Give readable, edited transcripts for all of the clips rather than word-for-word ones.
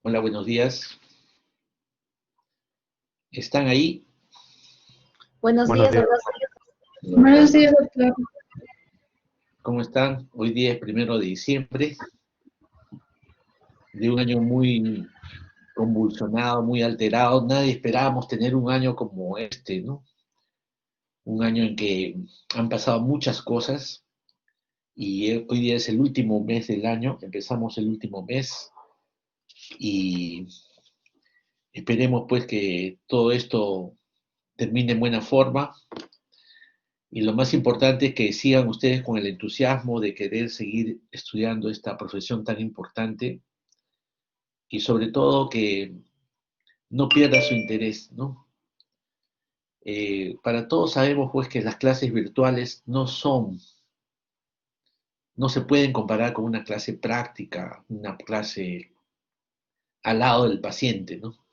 Hola, buenos días. ¿Están ahí? Buenos Buenos días, días. doctor. Buenos días, doctor. ¿Cómo están? Hoy día es 1 de diciembre de un año muy convulsionado, muy alterado. Nadie esperábamos tener un año como este, ¿no? Un año en que han pasado muchas cosas y hoy día es el último mes del año. Empezamos el último mes y esperemos pues que todo esto termine en buena forma. Y lo más importante es que sigan ustedes con el entusiasmo de querer seguir estudiando esta profesión tan importante y sobre todo que no pierda su interés, ¿no? Para todos sabemos pues que las clases virtuales no se pueden comparar con una clase práctica, una clase al lado del paciente, ¿no?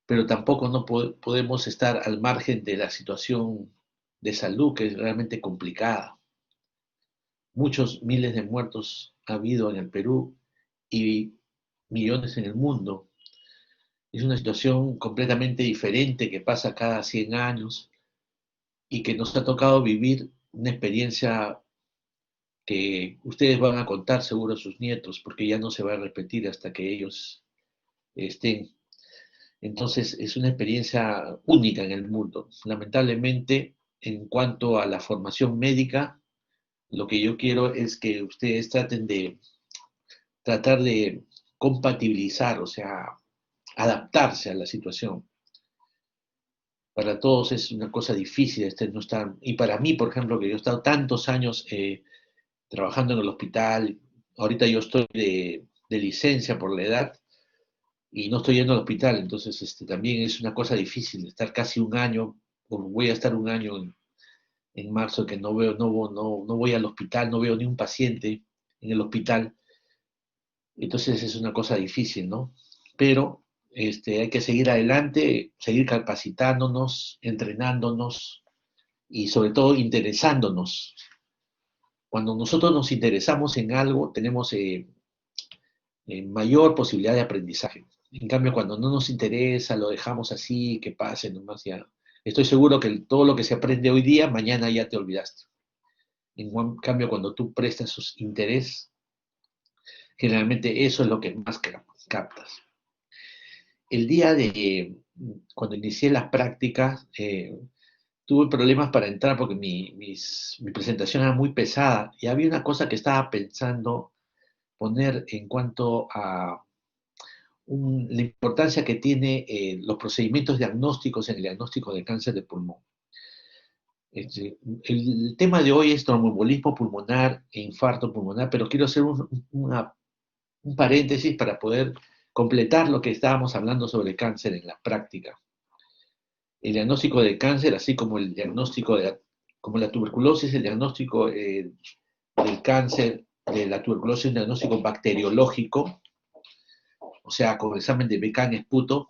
Pero tampoco no podemos estar al margen de la situación de salud que es realmente complicada. Muchos miles de muertos ha habido en el Perú y millones en el mundo. Es una situación completamente diferente que pasa cada 100 años y que nos ha tocado vivir una experiencia que ustedes van a contar seguro a sus nietos, porque ya no se va a repetir hasta que ellos estén. Entonces es una experiencia única en el mundo. Lamentablemente, en cuanto a la formación médica, lo que yo quiero es que ustedes tratar de compatibilizar, o sea, adaptarse a la situación. Para todos es una cosa difícil no estar, y para mí, por ejemplo, que yo he estado tantos años trabajando en el hospital, ahorita yo estoy de licencia por la edad y no estoy yendo al hospital, entonces también es una cosa difícil estar casi un año, o voy a estar un año en marzo que no voy al hospital, no veo ni un paciente en el hospital, entonces es una cosa difícil, ¿no? Pero hay que seguir adelante, seguir capacitándonos, entrenándonos y sobre todo interesándonos. Cuando nosotros nos interesamos en algo, tenemos mayor posibilidad de aprendizaje. En cambio, cuando no nos interesa, lo dejamos así, que pase nomás ya. Estoy seguro que todo lo que se aprende hoy día, mañana ya te olvidaste. En cambio, cuando tú prestas su interés, generalmente eso es lo que más captas. El día de cuando inicié las prácticas, tuve problemas para entrar porque mi presentación era muy pesada y había una cosa que estaba pensando poner en cuanto a la importancia que tiene los procedimientos diagnósticos en el diagnóstico de cáncer de pulmón. El tema de hoy es tromboembolismo pulmonar e infarto pulmonar, pero quiero hacer un paréntesis para poder completar lo que estábamos hablando sobre cáncer en la práctica. El diagnóstico de cáncer, así como el diagnóstico como la tuberculosis, el diagnóstico del cáncer, de la tuberculosis, un diagnóstico bacteriológico, o sea, con examen de Becan esputo.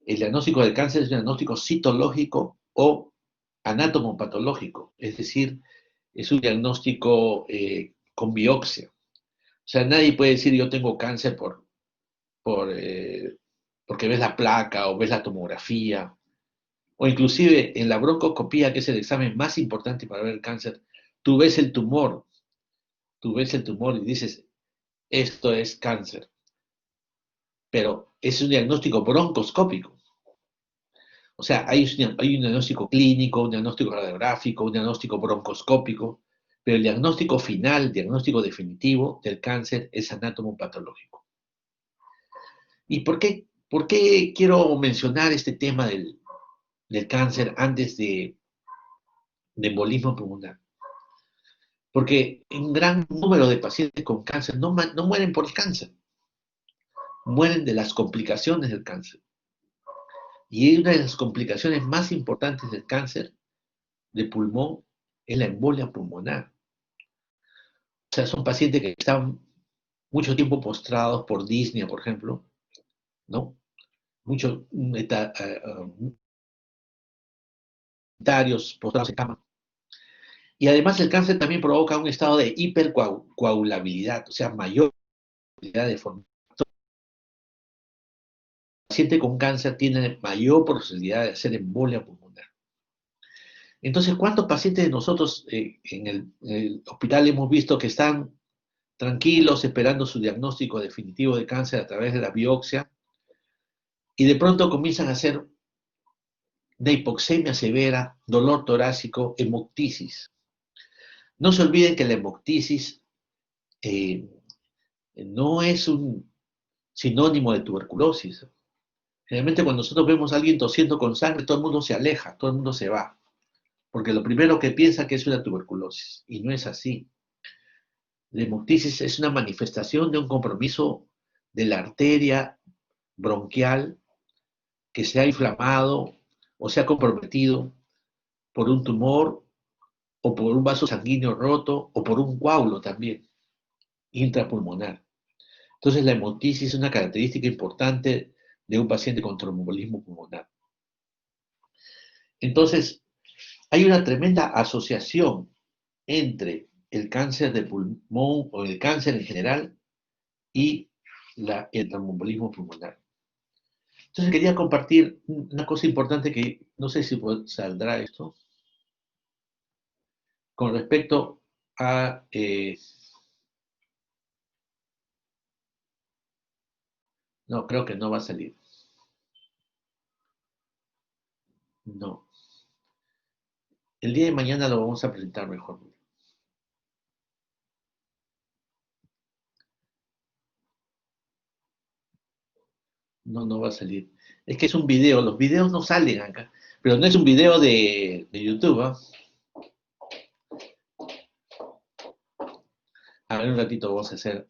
El diagnóstico del cáncer es un diagnóstico citológico o anatomopatológico, es decir, es un diagnóstico con biopsia. O sea, nadie puede decir yo tengo cáncer porque ves la placa o ves la tomografía, o inclusive en la broncoscopía, que es el examen más importante para ver el cáncer, tú ves el tumor, y dices, esto es cáncer, pero es un diagnóstico broncoscópico. O sea, hay un diagnóstico clínico, un diagnóstico radiográfico, un diagnóstico broncoscópico, pero el diagnóstico final, el diagnóstico definitivo del cáncer es anatomopatológico. ¿Y por qué quiero mencionar este tema del cáncer antes de embolismo pulmonar? Porque un gran número de pacientes con cáncer no mueren por el cáncer, mueren de las complicaciones del cáncer. Y una de las complicaciones más importantes del cáncer de pulmón es la embolia pulmonar. O sea, son pacientes que están mucho tiempo postrados por disnea, por ejemplo, ¿no? Muchos postrados en cama. Y además el cáncer también provoca un estado de hipercoagulabilidad, o sea, mayor probabilidad de formar paciente con cáncer tiene mayor posibilidad de hacer embolia pulmonar. Entonces, ¿cuántos pacientes de nosotros en el hospital hemos visto que están tranquilos esperando su diagnóstico definitivo de cáncer a través de la biopsia y de pronto comienzan a hacer una hipoxemia severa, dolor torácico, hemoptisis? No se olviden que la hemoptisis eh, no es un sinónimo de tuberculosis. Generalmente cuando nosotros vemos a alguien tosiendo con sangre, todo el mundo se aleja, todo el mundo se va, porque lo primero que piensa que es una tuberculosis, y no es así. La hemoptisis es una manifestación de un compromiso de la arteria bronquial que se ha inflamado o se ha comprometido por un tumor o por un vaso sanguíneo roto o por un coágulo también intrapulmonar. Entonces la hemoptisis es una característica importante de un paciente con tromboembolismo pulmonar. Entonces, hay una tremenda asociación entre el cáncer de pulmón o el cáncer en general y el tromboembolismo pulmonar. Entonces quería compartir una cosa importante que no sé si saldrá esto con respecto a... no, creo que no va a salir. No. El día de mañana lo vamos a presentar mejor. No, no va a salir. Es que es un video, los videos no salen acá, pero no es un video de YouTube, ¿ah? A ver, un ratito vamos a hacer.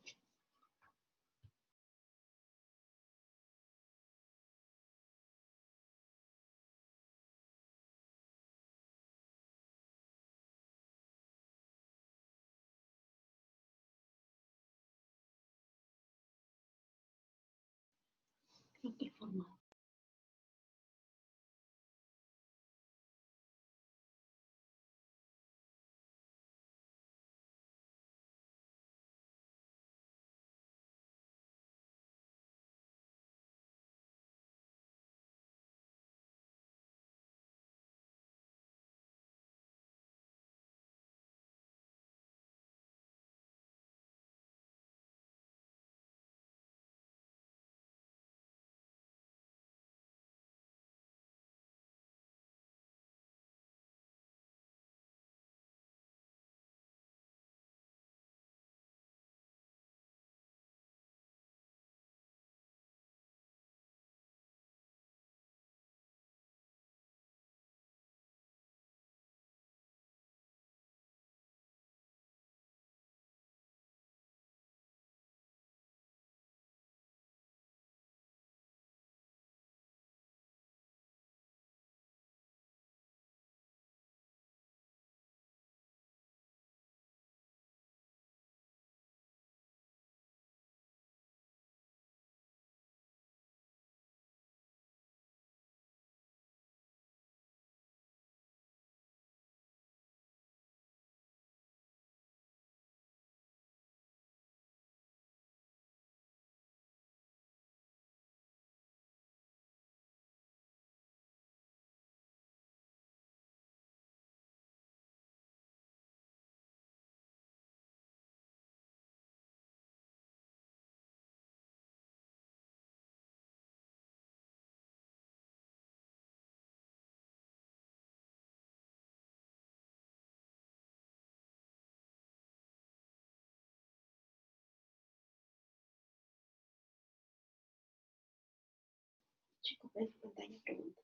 Chico, ves mi pantalla, pregunta.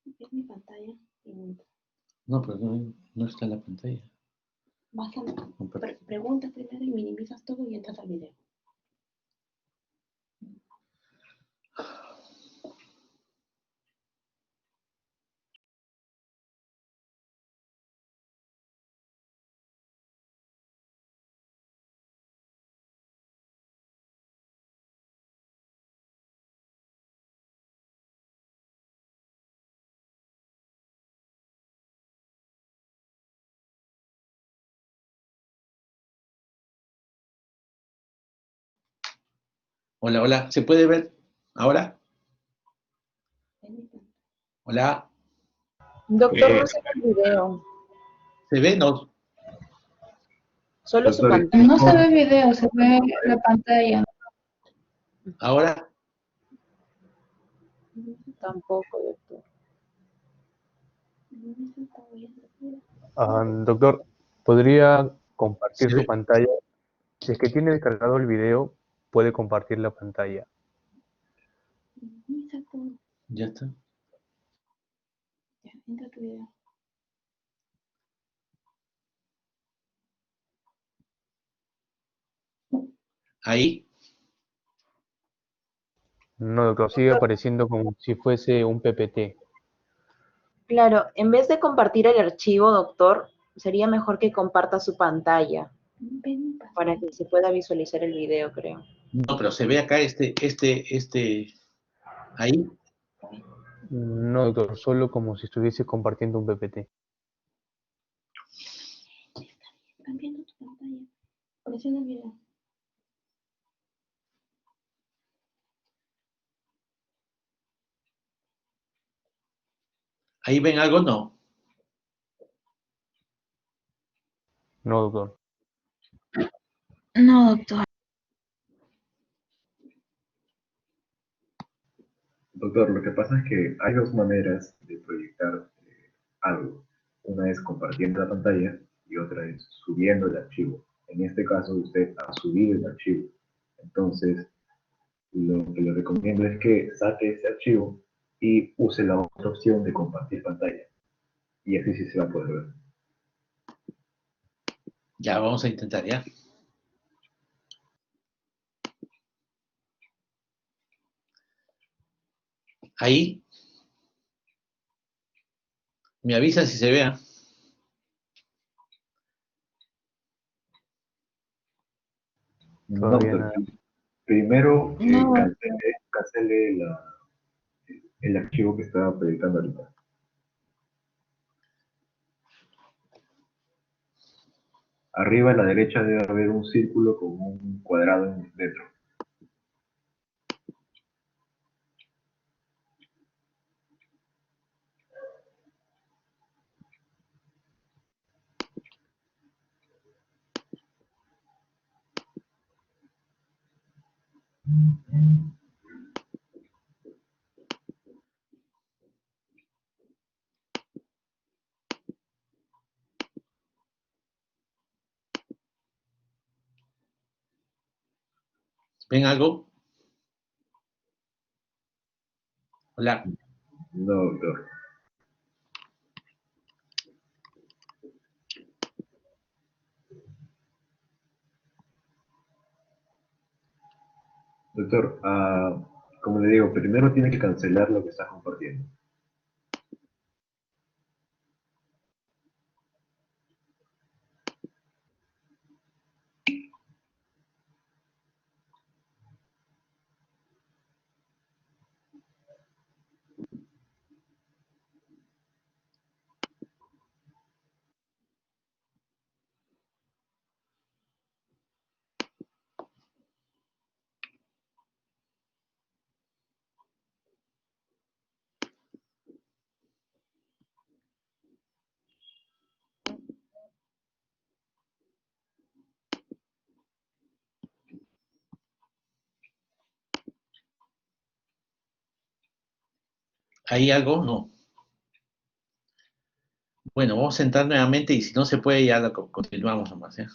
¿Ves mi pantalla? Pregunta. No, pero no está en la pantalla. Vas a pregunta primero y minimizas todo y entras al video. Hola, hola, ¿se puede ver? Ahora, hola, Doctor, no se ve el video, ¿se ve? No. solo su Doctor, pantalla. No se ve video, se ve la pantalla. Ahora, Tampoco, doctor. Doctor, ¿podría compartir ¿se su ve? pantalla? Si es que tiene descargado el video, puede compartir la pantalla. Ya está. Ya, entra tu video. Ahí, No, doctor, sigue apareciendo como si fuese un PPT. Claro, en vez de compartir el archivo, doctor, sería mejor que comparta su pantalla Ven, pasa. para que se pueda visualizar el video, creo. no, pero se ve acá ahí. No, doctor, solo como si estuviese compartiendo un PPT. Están viendo tu pantalla. Presiona el video. ¿Ahí ven algo? No. No, doctor. No, doctor. doctor, lo que pasa es que hay dos maneras de proyectar algo. Una es compartiendo la pantalla y otra es subiendo el archivo. En este caso, usted ha subido el archivo. Entonces, lo que le recomiendo es que saque ese archivo y use la otra opción de compartir pantalla. Y así sí se va a poder ver. Ya, vamos a intentar, ¿ya? Ahí, me avisan si se vea. No, Todavía doctor. nada. Primero, No, cancele el archivo que está proyectando ahorita. Arriba a la derecha debe haber un círculo con un cuadrado dentro. ¿Ven algo? Hola. No, doctor. Doctor, como le digo, primero tiene que cancelar lo que está compartiendo. ¿Ahí algo? No. Bueno, vamos a entrar nuevamente y si no se puede ya continuamos nomás, ¿ya?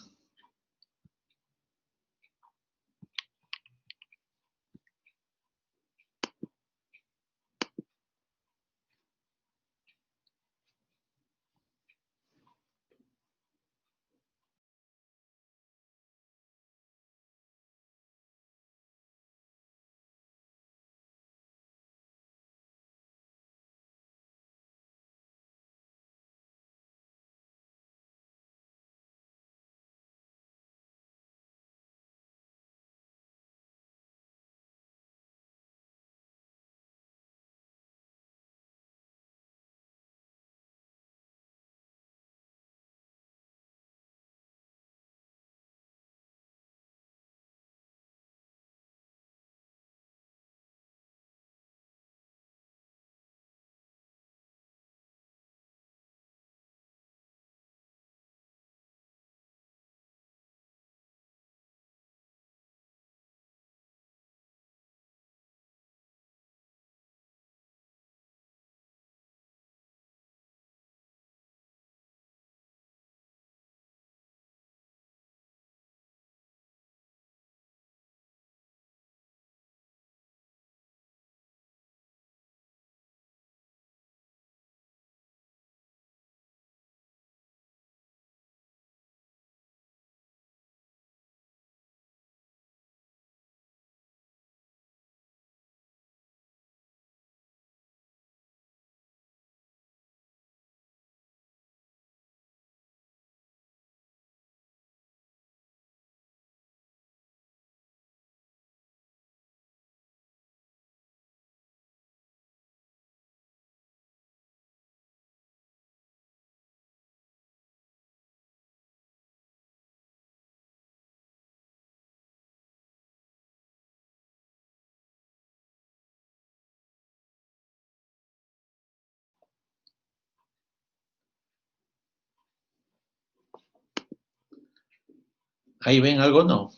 ¿Ahí ven algo? No.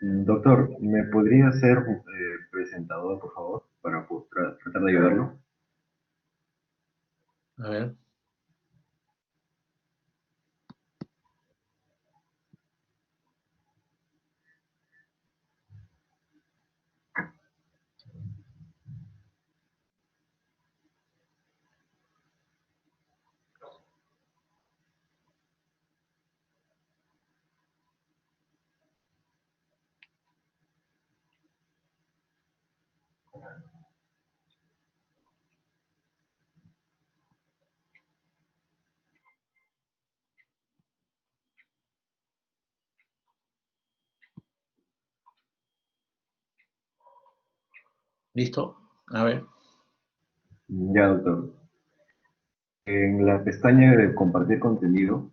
Doctor, ¿me podría ser presentador, por favor, para tratar de ayudarlo? A ver. ¿Listo? A ver. Ya, doctor. En la pestaña de compartir contenido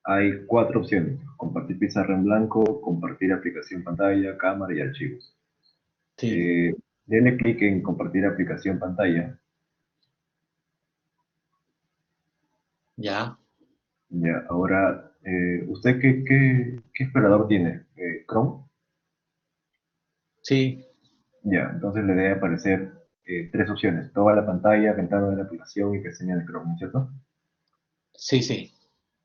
hay cuatro opciones. Compartir pizarra en blanco, compartir aplicación pantalla, cámara y archivos. Sí. Eh, Dele clic en compartir aplicación pantalla. Ya. Ya, ahora, ¿usted qué explorador tiene? ¿Chrome? Sí. Ya, entonces le debe aparecer tres opciones. Toda la pantalla, ventana de la aplicación y pestaña de Chrome, ¿no es cierto? Sí, sí.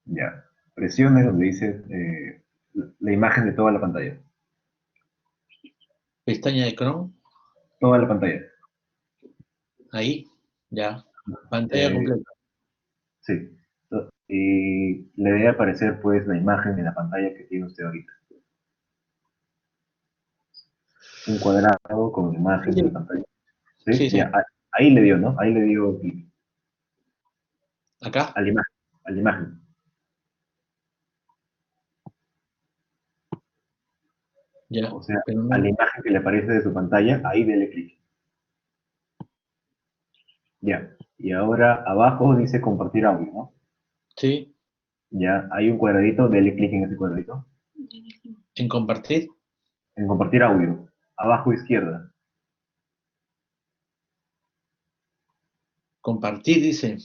Ya. Presione donde dice la imagen de toda la pantalla. Pestaña de Chrome. Toda la pantalla. Ahí. Ya. Pantalla Eh, completa. sí. Y le debe aparecer pues la imagen de la pantalla que tiene usted ahorita. Un cuadrado con la imagen de la Sí, pantalla. ¿Sí? sí, Ya, sí. ahí le dio, ¿no? Ahí le dio clic Acá. a la imagen. A la imagen. Ya. O sea, Pero a la no. imagen que le aparece de su pantalla, ahí dele clic. Ya. Y ahora abajo dice compartir audio, ¿no? Sí. Ya, hay un cuadradito, dele clic en ese cuadradito. En compartir. En compartir audio. Abajo izquierda. Compartir, dice.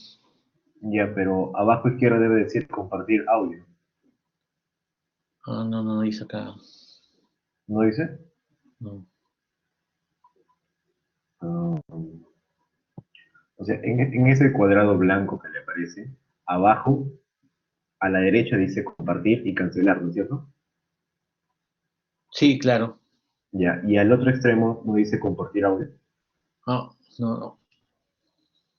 Ya, pero abajo izquierda debe decir compartir audio. Ah, no, no, dice acá. ¿No dice? No. Ah, o sea, en ese cuadrado blanco que le aparece, abajo, a la derecha dice compartir y cancelar, ¿no es cierto? Sí, claro. Ya, y al otro extremo no dice compartir audio. No, no, no.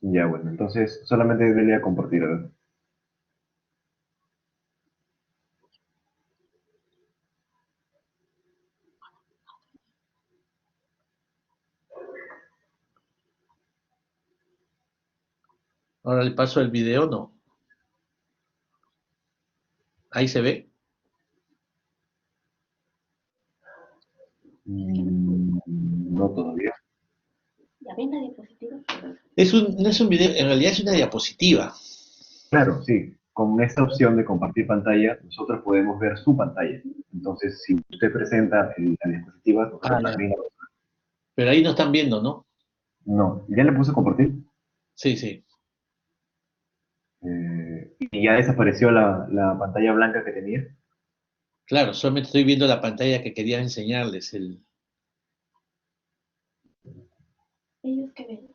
Ya, bueno, entonces solamente dele a compartir, ¿verdad? Ahora le paso el video, no. Ahí se ve. No todavía. Ya ven la diapositiva. No es un video, en realidad es una diapositiva. Claro, sí. Con esta opción de compartir pantalla, nosotros podemos ver su pantalla. Entonces, si usted presenta la diapositiva, Ah, nosotros ya. también. Pero ahí no están viendo, ¿no? No, ya le puse compartir. Sí, sí. Y ya desapareció la pantalla blanca que tenía. Claro, solamente estoy viendo la pantalla que quería enseñarles. Ellos que ven.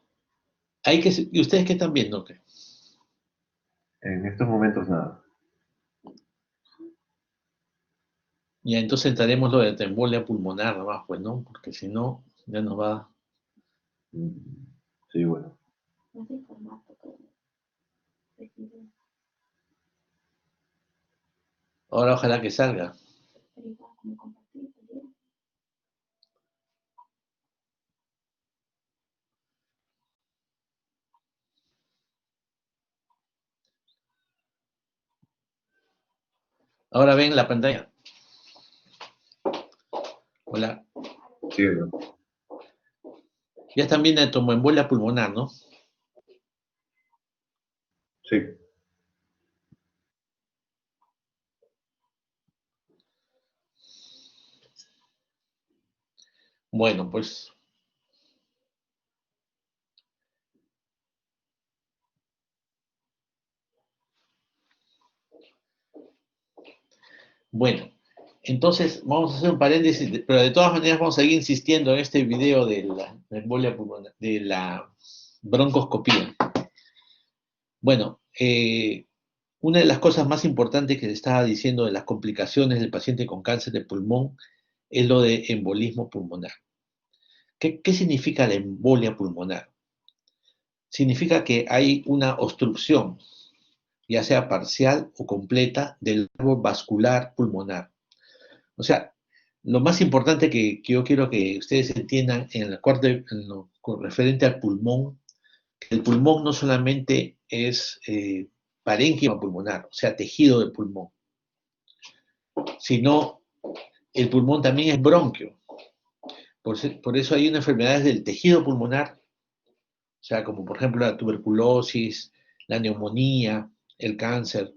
¿Y ustedes qué están viendo? ¿Qué? En estos momentos nada. Ya, entonces entraremos lo de embolia pulmonar nomás, pues, ¿no? Porque si no, ya nos va. Mm, Sí, bueno. No sé el formato que reciben, Ahora ojalá que salga. pero igual como compartir, ¿sí? Ahora ven la pantalla. Hola. Sí, ¿no? Ya están viendo como embolia pulmonar, ¿no? Sí. Bueno, pues Bueno, entonces vamos a hacer un paréntesis, pero de todas maneras vamos a seguir insistiendo en este video de la embolia pulmonar, de la broncoscopía. Bueno, una de las cosas más importantes que le estaba diciendo de las complicaciones del paciente con cáncer de pulmón es lo de embolismo pulmonar. ¿Qué significa la embolia pulmonar? Significa que hay una obstrucción, ya sea parcial o completa, del árbol vascular pulmonar. O sea, lo más importante que yo quiero que ustedes entiendan en lo referente al pulmón, que el pulmón no solamente es parénquima pulmonar, o sea, tejido del pulmón, sino el pulmón también es bronquio. Por eso hay unas enfermedades del tejido pulmonar, o sea, como por ejemplo la tuberculosis, la neumonía, el cáncer,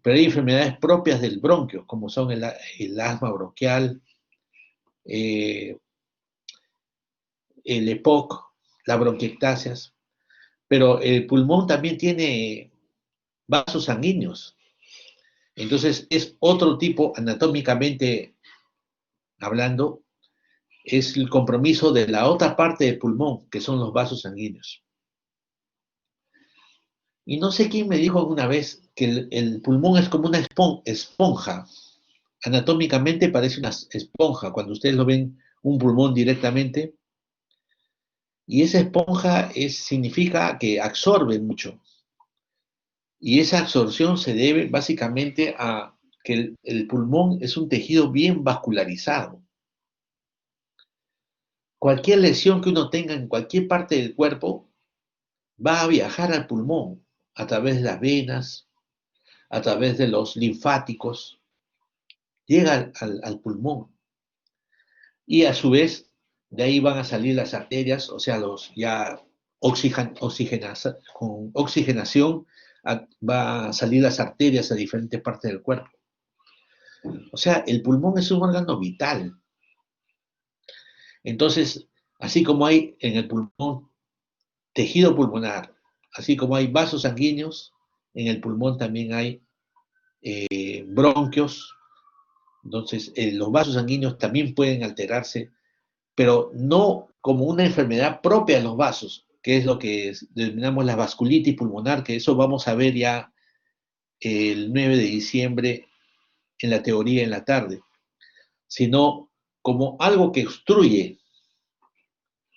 pero hay enfermedades propias del bronquio, como son el asma bronquial, el EPOC, las bronquiectasias, pero el pulmón también tiene vasos sanguíneos. Entonces es otro tipo, anatómicamente hablando, es el compromiso de la otra parte del pulmón, que son los vasos sanguíneos. Y no sé quién me dijo alguna vez que el pulmón es como una esponja. Anatómicamente parece una esponja. Cuando ustedes lo ven un pulmón directamente, y esa esponja significa que absorbe mucho. Y esa absorción se debe básicamente a que el pulmón es un tejido bien vascularizado. Cualquier lesión que uno tenga en cualquier parte del cuerpo va a viajar al pulmón a través de las venas, a través de los linfáticos, llega al pulmón. Y a su vez, de ahí van a salir las arterias, o sea, con oxigenación va a salir las arterias a diferentes partes del cuerpo. O sea, el pulmón es un órgano vital. Entonces, así como hay en el pulmón tejido pulmonar, así como hay vasos sanguíneos, en el pulmón también hay bronquios. Entonces, los vasos sanguíneos también pueden alterarse, pero no como una enfermedad propia de los vasos, que es lo que denominamos la vasculitis pulmonar, que eso vamos a ver ya el 9 de diciembre en la teoría en la tarde, sino como algo que obstruye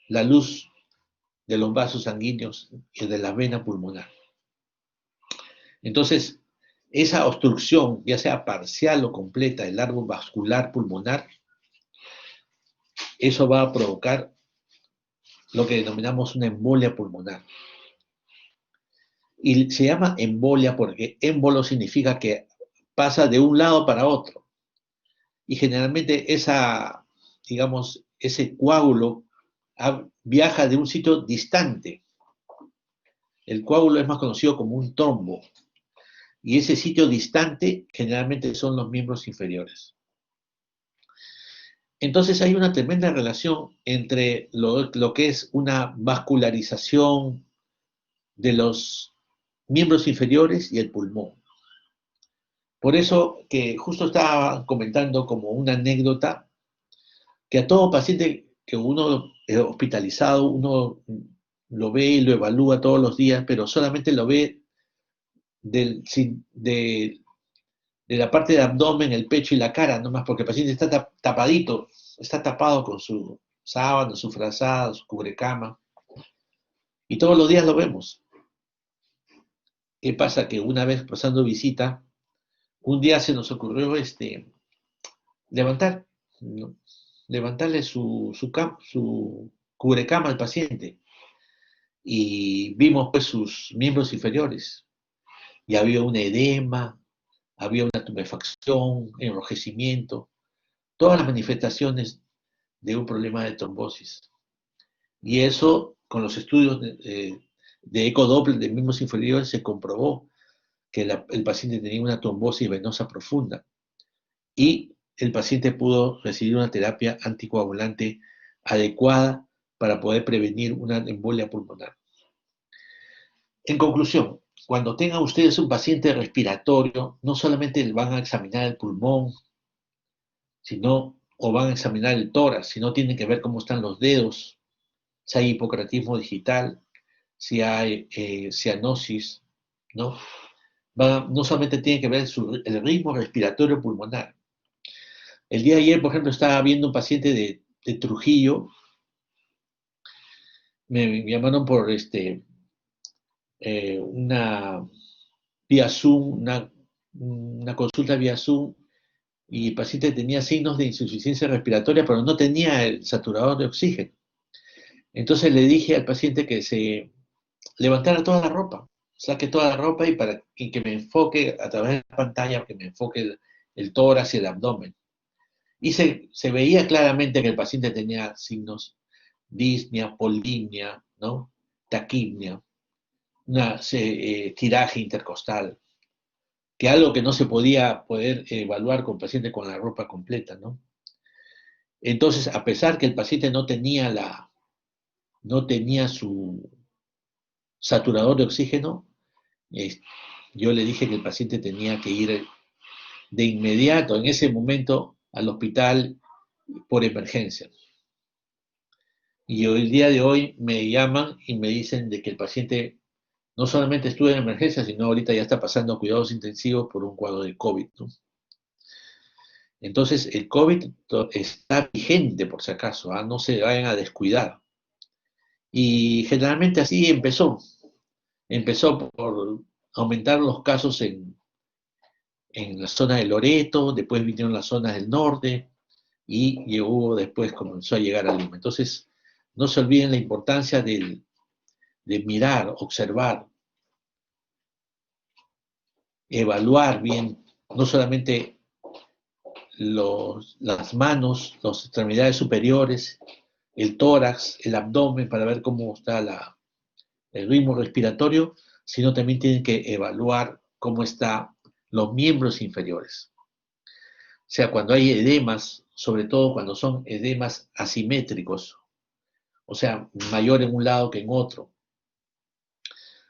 la luz de los vasos sanguíneos y de la vena pulmonar. Entonces, esa obstrucción, ya sea parcial o completa del árbol vascular pulmonar, eso va a provocar lo que denominamos una embolia pulmonar. Y se llama embolia porque émbolo significa que pasa de un lado para otro. Y generalmente ese coágulo viaja de un sitio distante. El coágulo es más conocido como un trombo. Y ese sitio distante generalmente son los miembros inferiores. Entonces hay una tremenda relación entre lo que es una vascularización de los miembros inferiores y el pulmón. Por eso que justo estaba comentando como una anécdota que a todo paciente que uno hospitalizado, uno lo ve y lo evalúa todos los días, pero solamente lo ve de la parte del abdomen, el pecho y la cara, nomás porque el paciente está tapadito, está tapado con su sábana, su frazada, su cubrecama, y todos los días lo vemos. ¿Qué pasa? Que una vez pasando visita, un día se nos ocurrió levantarle su cubrecama al paciente, y vimos pues sus miembros inferiores, y había un edema, había una tumefacción, enrojecimiento, todas las manifestaciones de un problema de trombosis. Y eso, con los estudios de ecodoppler de miembros inferiores, se comprobó que el paciente tenía una trombosis venosa profunda y el paciente pudo recibir una terapia anticoagulante adecuada para poder prevenir una embolia pulmonar. En conclusión, cuando tengan ustedes un paciente respiratorio, no solamente le van a examinar el pulmón, sino, o van a examinar el tórax, si no tienen que ver cómo están los dedos, si hay hipocratismo digital, si hay cianosis, ¿no? No solamente tiene que ver el ritmo respiratorio pulmonar. El día de ayer, por ejemplo, estaba viendo un paciente de Trujillo, me llamaron por una vía Zoom, una consulta vía Zoom, y el paciente tenía signos de insuficiencia respiratoria, pero no tenía el saturador de oxígeno. Entonces le dije al paciente que se levantara toda la ropa, saque toda la ropa y que me enfoque a través de la pantalla, que me enfoque el tórax y el abdomen. Y se veía claramente que el paciente tenía signos disnea, polimnia, ¿no? Taquipnia, tiraje intercostal, que algo que no se podía poder evaluar con el paciente con la ropa completa, ¿no? Entonces, a pesar que el paciente no tenía su saturador de oxígeno, yo le dije que el paciente tenía que ir de inmediato, en ese momento, al hospital por emergencia. Y el día de hoy me llaman y me dicen de que el paciente no solamente estuvo en emergencia, sino ahorita ya está pasando a cuidados intensivos por un cuadro de COVID, ¿no? Entonces, el COVID está vigente, por si acaso, ¿ah? No se vayan a descuidar. Y generalmente así empezó. Empezó por aumentar los casos en la zona de Loreto, después vinieron las zonas del norte y después comenzó a llegar a Lima. Entonces, no se olviden la importancia de mirar, observar, evaluar bien, no solamente las manos, las extremidades superiores, el tórax, el abdomen, para ver cómo está el ritmo respiratorio, sino también tienen que evaluar cómo están los miembros inferiores. O sea, cuando hay edemas, sobre todo cuando son edemas asimétricos, o sea, mayor en un lado que en otro,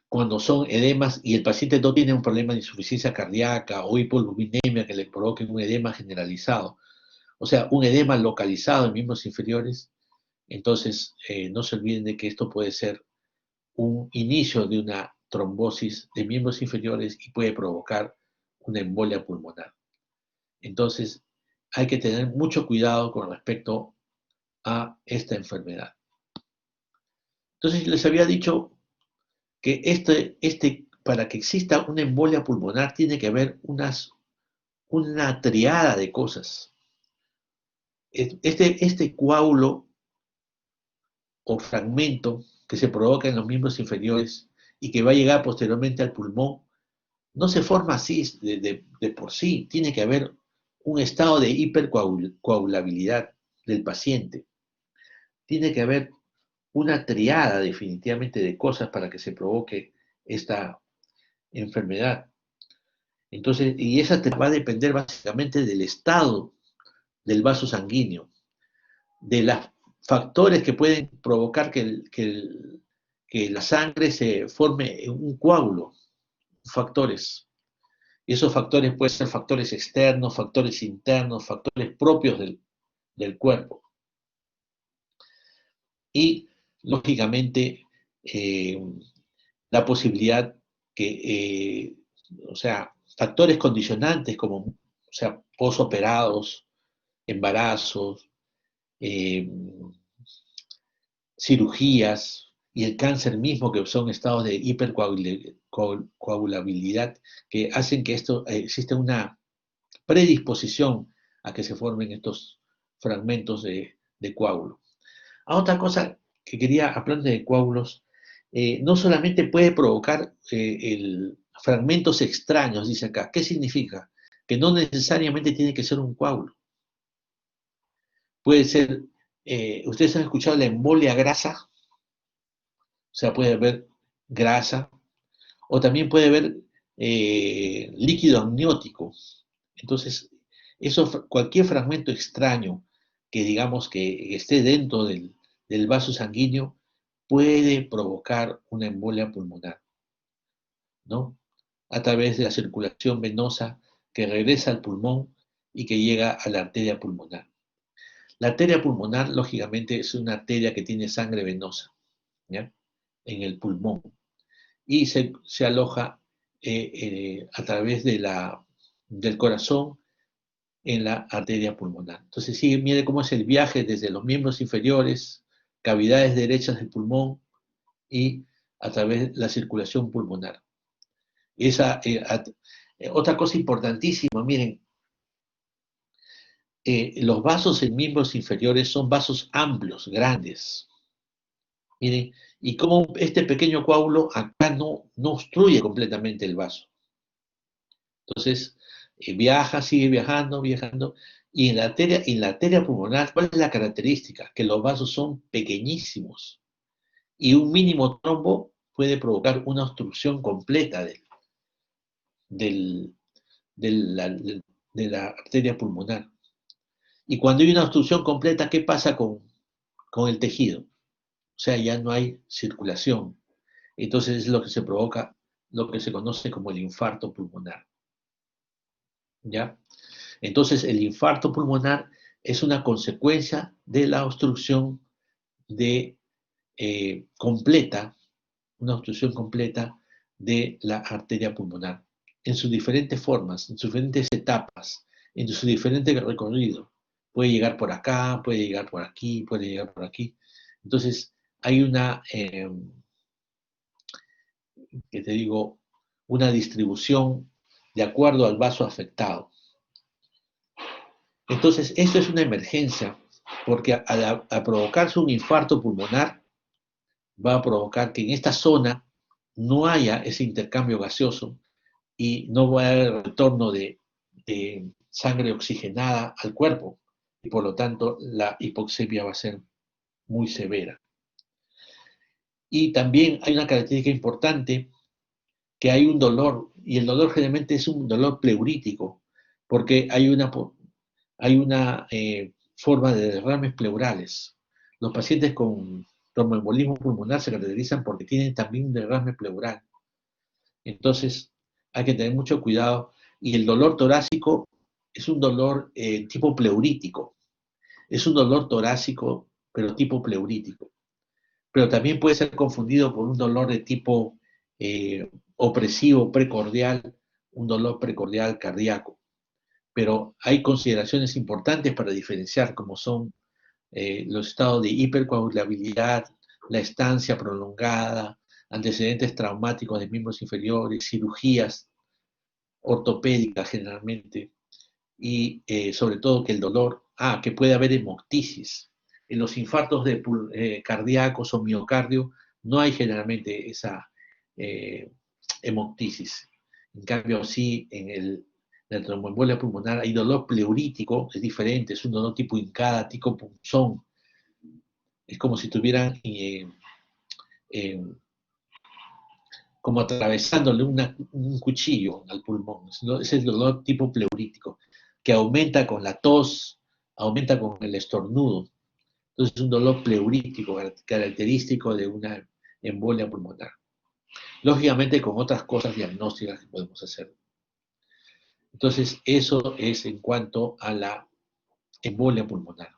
cuando son edemas y el paciente no tiene un problema de insuficiencia cardíaca o hipoglucemia que le provoque un edema generalizado, o sea, un edema localizado en miembros inferiores, entonces no se olviden de que esto puede ser un inicio de una trombosis de miembros inferiores y puede provocar una embolia pulmonar. Entonces, hay que tener mucho cuidado con respecto a esta enfermedad. Entonces, les había dicho que para que exista una embolia pulmonar tiene que haber una triada de cosas. Este coágulo o fragmento que se provoca en los miembros inferiores y que va a llegar posteriormente al pulmón, no se forma así de por sí. Tiene que haber un estado de hipercoagulabilidad del paciente. Tiene que haber una triada definitivamente de cosas para que se provoque esta enfermedad. Entonces, y esa va a depender básicamente del estado del vaso sanguíneo, de los factores que pueden provocar que la sangre se forme en un coágulo, factores. Y esos factores pueden ser factores externos, factores internos, factores propios del cuerpo. Y, lógicamente, la posibilidad o sea, factores condicionantes como, o sea, posoperados, embarazos, cirugías y el cáncer mismo, que son estados de hipercoagulabilidad, que hacen que exista una predisposición a que se formen estos fragmentos de coágulo. Otra cosa que quería hablar de coágulos, no solamente puede provocar fragmentos extraños, dice acá. ¿Qué significa? Que no necesariamente tiene que ser un coágulo. Puede ser, ustedes han escuchado la embolia grasa, o sea, puede haber grasa, o también puede haber líquido amniótico. Entonces, cualquier fragmento extraño que digamos que esté dentro del vaso sanguíneo puede provocar una embolia pulmonar, ¿no? A través de la circulación venosa que regresa al pulmón y que llega a la arteria pulmonar. La arteria pulmonar, lógicamente, es una arteria que tiene sangre venosa, ¿ya? En el pulmón y se aloja a través del corazón en la arteria pulmonar. Entonces, sí, mire cómo es el viaje desde los miembros inferiores, cavidades derechas del pulmón y a través de la circulación pulmonar. Otra cosa importantísima, miren, los vasos en miembros inferiores son vasos amplios, grandes. Miren, y como este pequeño coágulo acá no obstruye completamente el vaso. Entonces, viaja, sigue viajando, viajando. Y en la arteria pulmonar, ¿cuál es la característica? Que los vasos son pequeñísimos. Y un mínimo trombo puede provocar una obstrucción completa del, de la arteria pulmonar. Y cuando hay una obstrucción completa, ¿qué pasa con el tejido? O sea, ya no hay circulación. Entonces es lo que se provoca, lo que se conoce como el infarto pulmonar. ¿Ya? Entonces el infarto pulmonar es una consecuencia de la obstrucción completa, una obstrucción completa de la arteria pulmonar, en sus diferentes formas, en sus diferentes etapas, en su diferente recorrido. Puede llegar por acá, puede llegar por aquí, puede llegar por aquí. Entonces, hay que te digo, una distribución de acuerdo al vaso afectado. Entonces, esto es una emergencia, porque al provocarse un infarto pulmonar, va a provocar que en esta zona no haya ese intercambio gaseoso y no va a haber retorno de sangre oxigenada al cuerpo, y por lo tanto la hipoxemia va a ser muy severa. Y también hay una característica importante, que hay un dolor, y el dolor generalmente es un dolor pleurítico, porque hay una forma de derrames pleurales. Los pacientes con tromboembolismo pulmonar se caracterizan porque tienen también un derrame pleural. Entonces, hay que tener mucho cuidado. Y el dolor torácico es un dolor tipo pleurítico. Es un dolor torácico, pero tipo pleurítico. Pero también puede ser confundido por un dolor de tipo opresivo precordial, un dolor precordial cardíaco. Pero hay consideraciones importantes para diferenciar, como son los estados de hipercoagulabilidad, la estancia prolongada, antecedentes traumáticos de miembros inferiores, cirugías ortopédicas generalmente, y sobre todo que el dolor, que puede haber hemoptisis. En los infartos cardíacos o miocardio no hay generalmente esa hemoptisis. En cambio, sí, la tromboembolia pulmonar hay dolor pleurítico, es diferente, es un dolor tipo hincada, tipo punzón. Es como si tuvieran como atravesándole un cuchillo al pulmón. Es el dolor tipo pleurítico, que aumenta con la tos, aumenta con el estornudo. Entonces es un dolor pleurítico característico de una embolia pulmonar. Lógicamente con otras cosas diagnósticas que podemos hacer. Entonces eso es en cuanto a la embolia pulmonar.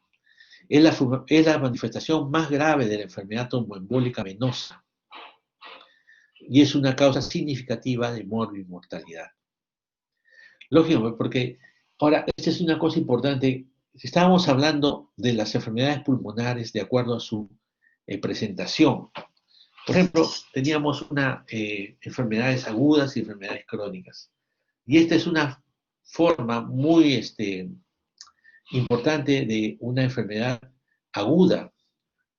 Es la manifestación más grave de la enfermedad tromboembólica venosa y es una causa significativa de mortalidad. Lógico, porque ahora, esta es una cosa importante. Estábamos hablando de las enfermedades pulmonares de acuerdo a su presentación. Por ejemplo, teníamos enfermedades agudas y enfermedades crónicas. Y esta es una forma muy importante de una enfermedad aguda,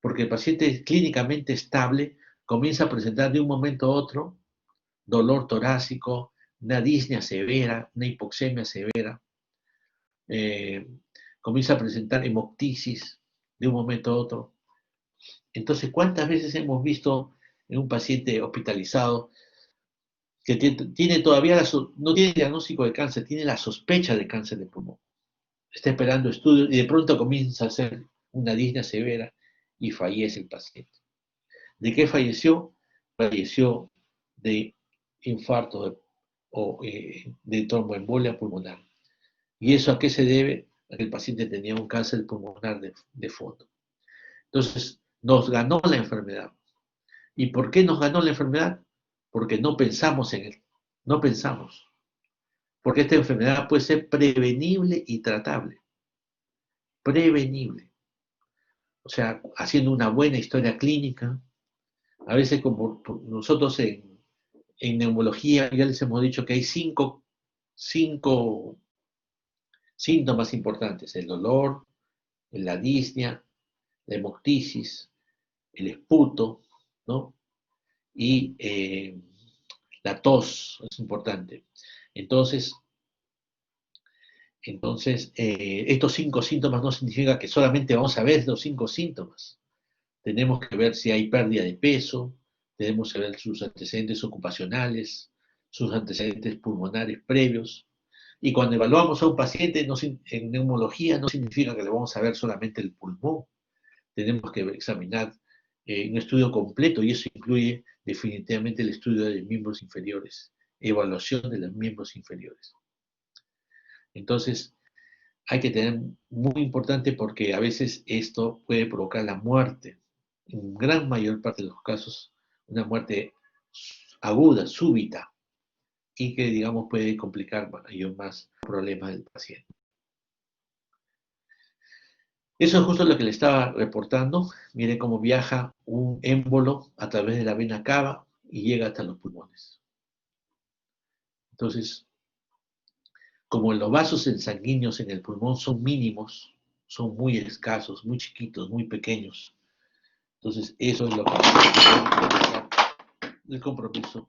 porque el paciente clínicamente estable comienza a presentar de un momento a otro dolor torácico, una disnea severa, una hipoxemia severa, comienza a presentar hemoptisis de un momento a otro. Entonces, ¿cuántas veces hemos visto en un paciente hospitalizado que tiene todavía, no tiene diagnóstico de cáncer, tiene la sospecha de cáncer de pulmón? Está esperando estudios y de pronto comienza a hacer una disnea severa y fallece el paciente. ¿De qué falleció? Falleció de infarto o de tromboembolia pulmonar. ¿Y eso a qué se debe? A que el paciente tenía un cáncer pulmonar de fondo. Entonces, nos ganó la enfermedad. ¿Y por qué nos ganó la enfermedad? Porque no pensamos en él. No pensamos. Porque esta enfermedad puede ser prevenible y tratable. Prevenible. O sea, haciendo una buena historia clínica. A veces, como nosotros en neumología, ya les hemos dicho que hay cinco síntomas importantes: el dolor, la disnea, la hemoptisis, el esputo, ¿no? Y la tos es importante. Entonces estos 5 síntomas no significa que solamente vamos a ver los 5 síntomas. Tenemos que ver si hay pérdida de peso, tenemos que ver sus antecedentes ocupacionales, sus antecedentes pulmonares previos. Y cuando evaluamos a un paciente en neumología no significa que le vamos a ver solamente el pulmón. Tenemos que examinar un estudio completo y eso incluye definitivamente el estudio de miembros inferiores, evaluación de los miembros inferiores. Entonces, hay que tener muy importante porque a veces esto puede provocar la muerte. En gran mayor parte de los casos, una muerte aguda, súbita, y que, digamos, puede complicar mayor más problemas del paciente. Eso es justo lo que le estaba reportando. Miren cómo viaja un émbolo a través de la vena cava y llega hasta los pulmones. Entonces, como los vasos sanguíneos en el pulmón son mínimos, son muy escasos, muy chiquitos, muy pequeños. Entonces, eso es lo que el compromiso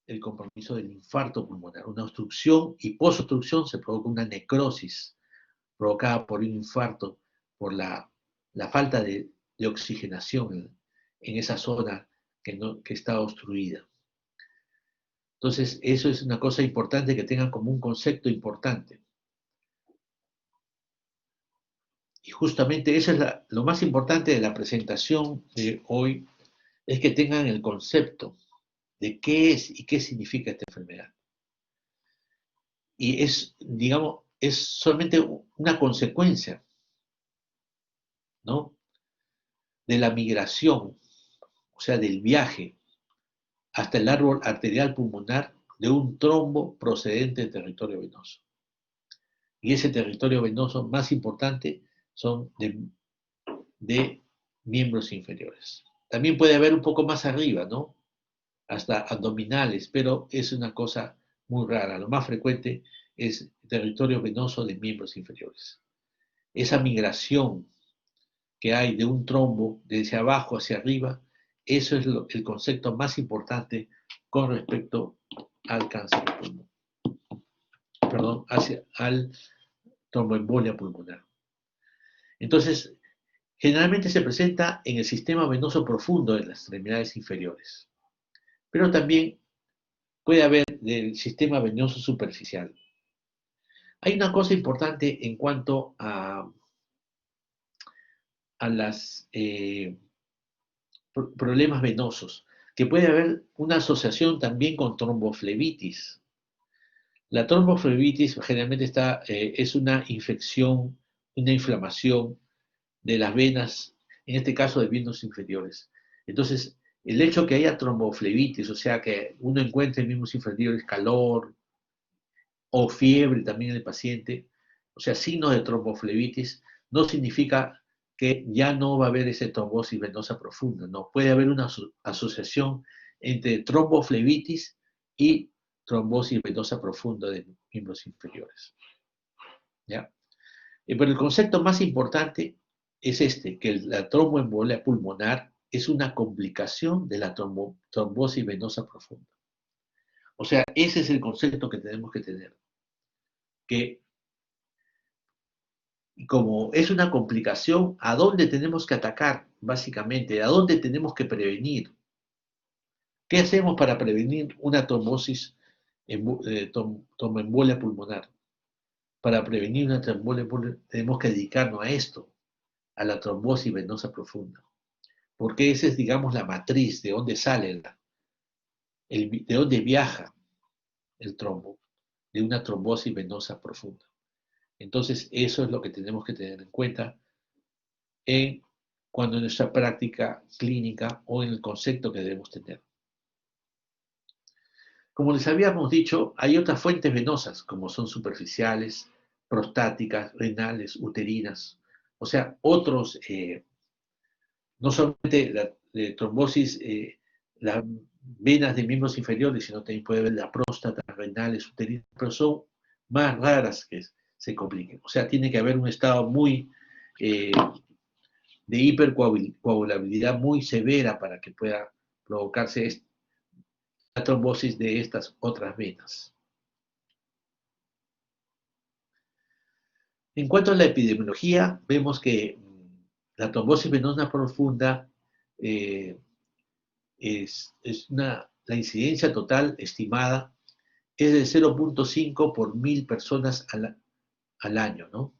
el compromiso del infarto pulmonar. Una obstrucción y posobstrucción se provoca una necrosis provocada por un infarto, por la falta de oxigenación en esa zona que está obstruida. Entonces, eso es una cosa importante que tengan como un concepto importante. Y justamente eso es lo más importante de la presentación de hoy, es que tengan el concepto de qué es y qué significa esta enfermedad. Y es, digamos, es solamente una consecuencia, ¿no?, de la migración, o sea, del viaje hasta el árbol arterial pulmonar de un trombo procedente del territorio venoso. Y ese territorio venoso más importante son de miembros inferiores. También puede haber un poco más arriba, ¿no?, hasta abdominales, pero es una cosa muy rara. Lo más frecuente es territorio venoso de miembros inferiores. Esa migración que hay de un trombo desde abajo hacia arriba, eso es el concepto más importante con respecto al cáncer de pulmón. Perdón, al tromboembolia pulmonar. Entonces, generalmente se presenta en el sistema venoso profundo de las extremidades inferiores, pero también puede haber del sistema venoso superficial. Hay una cosa importante en cuanto a los problemas venosos, que puede haber una asociación también con tromboflebitis. La tromboflebitis generalmente es una infección, una inflamación de las venas, en este caso de miembros inferiores. Entonces, el hecho que haya tromboflebitis, o sea, que uno encuentre en miembros inferiores calor o fiebre también en el paciente, o sea, signos de tromboflebitis, no significa que ya no va a haber esa trombosis venosa profunda, no, puede haber una asociación entre tromboflebitis y trombosis venosa profunda de miembros inferiores. ¿Ya? Pero el concepto más importante es que la tromboembolia pulmonar es una complicación de la trombosis venosa profunda. O sea, ese es el concepto que tenemos que tener. Que como es una complicación, ¿a dónde tenemos que atacar, básicamente? ¿A dónde tenemos que prevenir? ¿Qué hacemos para prevenir una trombosis, tromboembolia pulmonar? Para prevenir una tromboembolia tenemos que dedicarnos a esto, a la trombosis venosa profunda. Porque esa es, digamos, la matriz de dónde sale, de dónde viaja el trombo, de una trombosis venosa profunda. Entonces, eso es lo que tenemos que tener en cuenta cuando en nuestra práctica clínica o en el concepto que debemos tener. Como les habíamos dicho, hay otras fuentes venosas, como son superficiales, prostáticas, renales, uterinas, o sea, otros, no solamente la trombosis, las venas de miembros inferiores, sino también puede haber la próstata, renales, uterinas, pero son más raras que se compliquen. O sea, tiene que haber un estado muy de hipercoagulabilidad muy severa para que pueda provocarse la trombosis de estas otras venas. En cuanto a la epidemiología, vemos que la trombosis venosa profunda la incidencia total estimada es de 0.5 por 1000 personas al año, ¿no?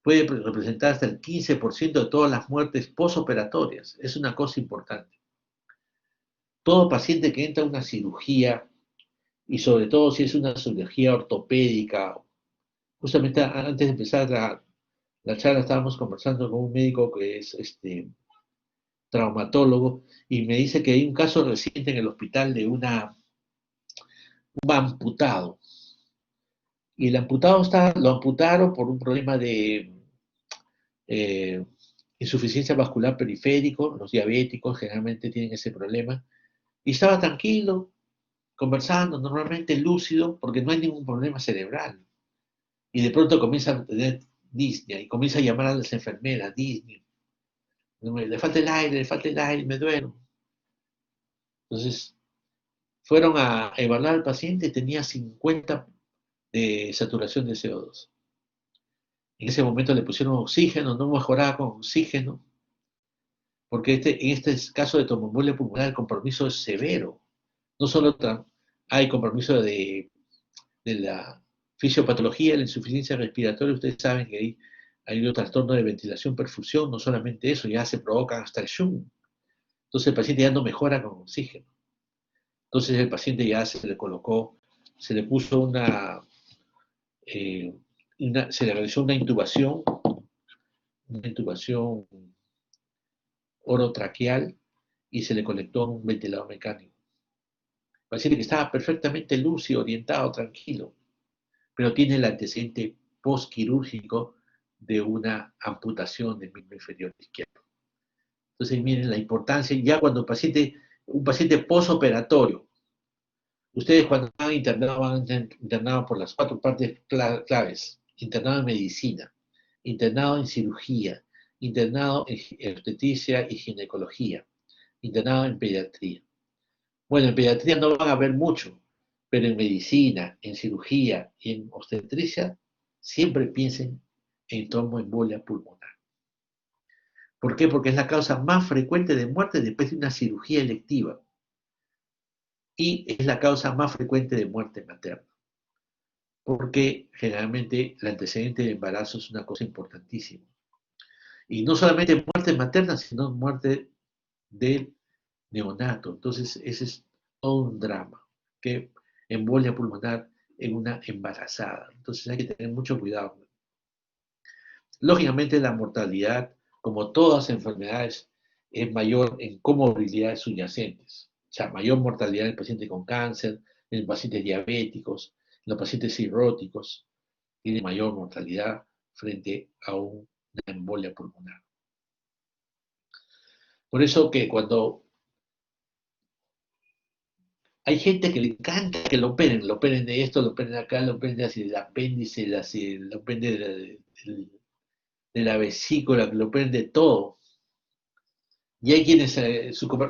Puede representar hasta el 15% de todas las muertes posoperatorias. Es una cosa importante. Todo paciente que entra a una cirugía, y sobre todo si es una cirugía ortopédica, justamente antes de empezar la charla estábamos conversando con un médico que es traumatólogo y me dice que hay un caso reciente en el hospital de un amputado. Y el amputado lo amputaron por un problema de insuficiencia vascular periférico. Los diabéticos generalmente tienen ese problema. Y estaba tranquilo, conversando, normalmente lúcido, porque no hay ningún problema cerebral. Y de pronto comienza a tener disnea y comienza a llamar a las enfermeras, disnea. Le falta el aire, me duelo. Entonces, fueron a evaluar al paciente y tenía 50 de saturación de CO2. En ese momento le pusieron oxígeno, no mejoraba con oxígeno, porque en este caso de tromboembolia pulmonar el compromiso es severo. No solo hay compromiso de la fisiopatología, la insuficiencia respiratoria, ustedes saben que hay un trastorno de ventilación, perfusión, no solamente eso, ya se provoca hasta el shunt. Entonces el paciente ya no mejora con oxígeno. Entonces el paciente ya se le puso se le realizó una intubación orotraqueal y se le conectó un ventilador mecánico. El paciente que estaba perfectamente lúcido, orientado, tranquilo, pero tiene el antecedente postquirúrgico de una amputación del miembro inferior izquierdo. Entonces miren la importancia, ya cuando un paciente posoperatorio, ustedes cuando van internados por las 4 partes claves, internado en medicina, internado en cirugía, internado en obstetricia y ginecología, internado en pediatría. Bueno, en pediatría no van a ver mucho, pero en medicina, en cirugía y en obstetricia, siempre piensen en tromboembolia pulmonar. ¿Por qué? Porque es la causa más frecuente de muerte después de una cirugía electiva. Y es la causa más frecuente de muerte materna. Porque generalmente el antecedente de embarazo es una cosa importantísima. Y no solamente muerte materna, sino muerte del neonato. Entonces, ese es todo un drama. Que embolia pulmonar en una embarazada. Entonces hay que tener mucho cuidado. Lógicamente la mortalidad, como todas las enfermedades, es mayor en comorbilidades subyacentes. O sea, mayor mortalidad en el paciente con cáncer, en los pacientes diabéticos, en los pacientes cirróticos, tiene mayor mortalidad frente a una embolia pulmonar. Por eso que cuando hay gente que le encanta que lo operen de esto, lo operen acá, lo operen del apéndice, lo operen de la vesícula, que lo operen de todo. Y hay quienes,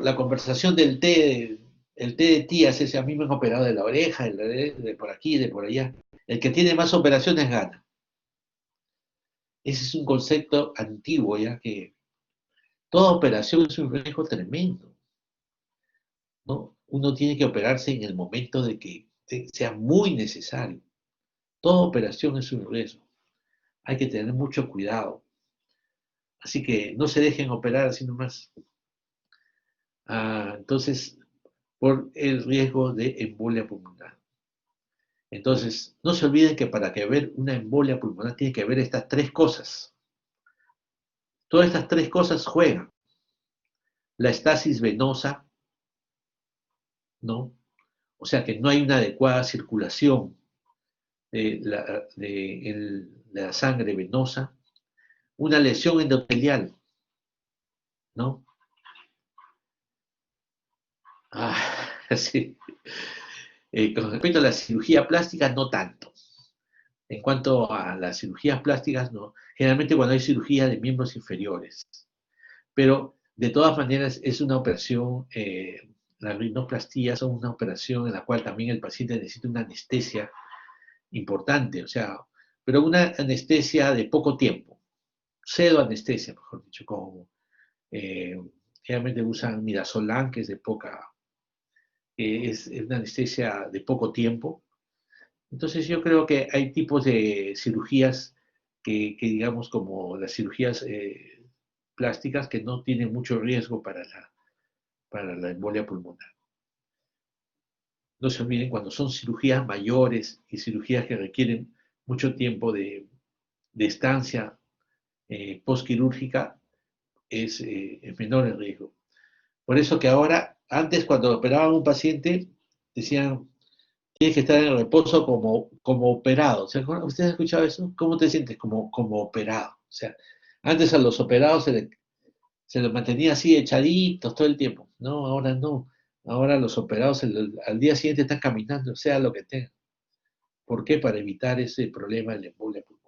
la conversación del té, el té de tías, ese a mí me han operado de la oreja, de por aquí, de por allá. El que tiene más operaciones gana. Ese es un concepto antiguo, ya que toda operación es un riesgo tremendo, ¿no? Uno tiene que operarse en el momento de que sea muy necesario. Toda operación es un riesgo. Hay que tener mucho cuidado. Así que no se dejen operar así nomás. Entonces, por el riesgo de embolia pulmonar. Entonces, no se olviden que para que ver una embolia pulmonar tiene que ver estas tres cosas. Todas estas tres cosas juegan. La estasis venosa, ¿no? O sea que no hay una adecuada circulación de la sangre venosa. Una lesión endotelial, ¿no? Sí. Con respecto a la cirugía plástica, no tanto. En cuanto a las cirugías plásticas, no. Generalmente cuando hay cirugía de miembros inferiores. Pero de todas maneras es una operación, las rinoplastías son una operación en la cual también el paciente necesita una anestesia importante, o sea, pero una anestesia de poco tiempo, pseudoanestesia, mejor dicho, como generalmente usan midazolam, que es de poca, es una anestesia de poco tiempo. Entonces yo creo que hay tipos de cirugías que digamos, como las cirugías plásticas que no tienen mucho riesgo para la embolia pulmonar. No se olviden, cuando son cirugías mayores y cirugías que requieren mucho tiempo de estancia postquirúrgica, es menor el riesgo. Por eso que ahora, antes cuando operaban a un paciente, decían, tienes que estar en reposo como operado. ¿Usted ha escuchado eso? ¿Cómo te sientes como operado? O sea, antes a los operados se los mantenía así echaditos todo el tiempo. No, ahora no. Ahora los operados al día siguiente están caminando, sea lo que tengan. ¿Por qué? Para evitar ese problema de la embolia pulmonar.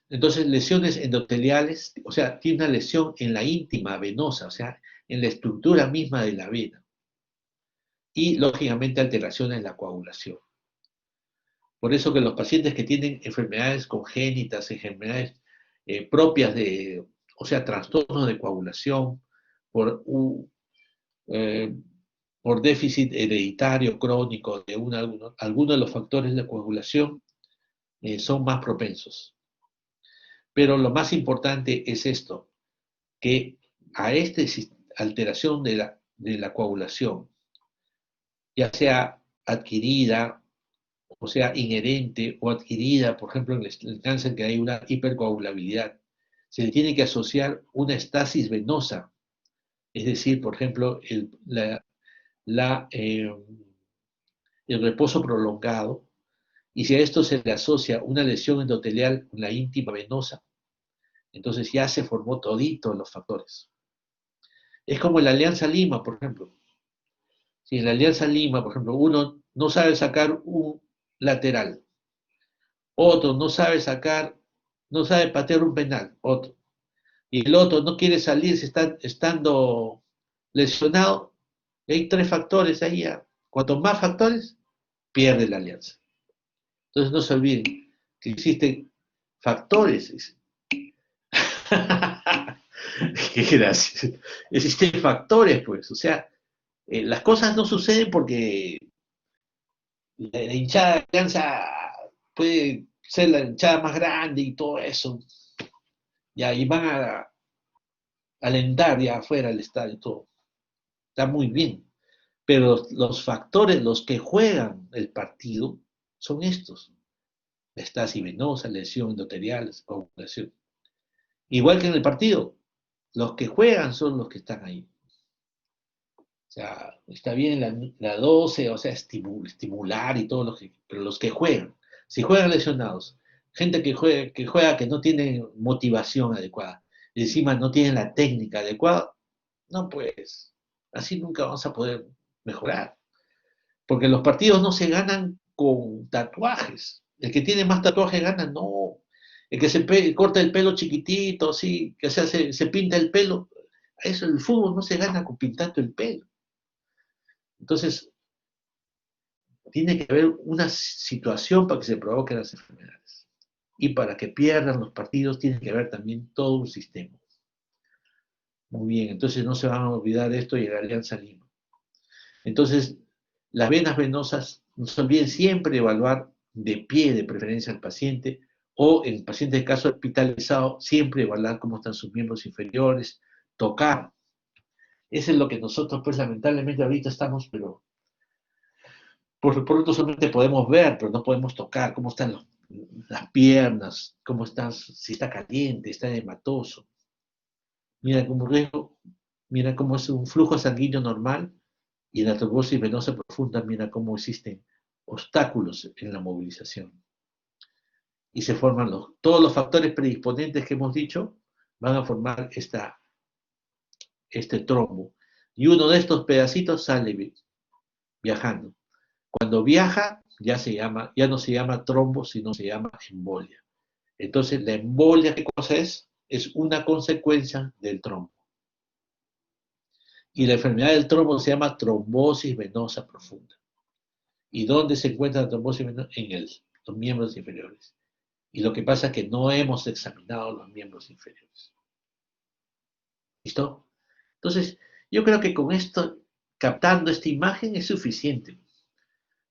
Entonces, lesiones endoteliales, o sea, tiene una lesión en la íntima venosa, o sea, en la estructura misma de la vena. Y, lógicamente, alteraciones en la coagulación. Por eso que los pacientes que tienen enfermedades congénitas, enfermedades propias de, o sea, trastornos de coagulación, por por déficit hereditario crónico de alguno de los factores de coagulación, son más propensos. Pero lo más importante es esto, que a esta alteración de la coagulación, ya sea adquirida, o sea, inherente o adquirida, por ejemplo, en el cáncer que hay una hipercoagulabilidad, se le tiene que asociar una estasis venosa, es decir, por ejemplo, el reposo prolongado, y si a esto se le asocia una lesión endotelial en la íntima venosa, entonces ya se formó todito los factores. Es como en la Alianza Lima, por ejemplo. Si en la Alianza Lima, por ejemplo, uno no sabe sacar un lateral, otro no sabe no sabe patear un penal, otro, y el otro no quiere salir si estando lesionado, hay tres factores ahí. Cuanto más factores, pierde la alianza. Entonces no se olviden que existen factores. Qué gracias. Existen factores, pues. O sea, las cosas no suceden porque la hinchada de alianza puede ser la hinchada más grande y todo eso. Y ahí van a alentar ya afuera del estadio y todo. Está muy bien. Pero los factores, los que juegan el partido, son estos. Estasis venosa, lesión endotelial, coagulación. Igual que en el partido, los que juegan son los que están ahí. O sea, está bien la 12, o sea, estimular y todo lo que, pero los que juegan, si juegan lesionados, gente que juega que no tiene motivación adecuada, y encima no tiene la técnica adecuada, no, pues, así nunca vamos a poder mejorar. Porque los partidos no se ganan con tatuajes. El que tiene más tatuajes gana, no. El que corta el pelo chiquitito, sí, que se pinta el pelo. Eso, el fútbol no se gana con pintando el pelo. Entonces, tiene que haber una situación para que se provoquen las enfermedades. Y para que pierdan los partidos, tiene que haber también todo un sistema. Muy bien, entonces no se van a olvidar de esto y la Alianza Lima. Entonces, las venas venosas, no se olviden siempre evaluar de pie de preferencia al paciente, o en pacientes de caso hospitalizado, siempre evaluar cómo están sus miembros inferiores, tocar. Eso es lo que nosotros, pues lamentablemente ahorita estamos, pero por pronto solamente podemos ver, pero no podemos tocar cómo están las piernas, cómo están, si está caliente, está hematoso. Mira cómo, mira cómo es un flujo sanguíneo normal y en la trombosis venosa profunda mira cómo existen obstáculos en la movilización. Y se forman todos los factores predisponentes que hemos dicho, van a formar este trombo. Y uno de estos pedacitos sale viajando. Cuando viaja, ya no se llama trombo, sino se llama embolia. Entonces, la embolia, ¿qué cosa es? Es una consecuencia del trombo. Y la enfermedad del trombo se llama trombosis venosa profunda. ¿Y dónde se encuentra la trombosis venosa? En los miembros inferiores. Y lo que pasa es que no hemos examinado los miembros inferiores. ¿Listo? Entonces, yo creo que con esto, captando esta imagen, es suficiente.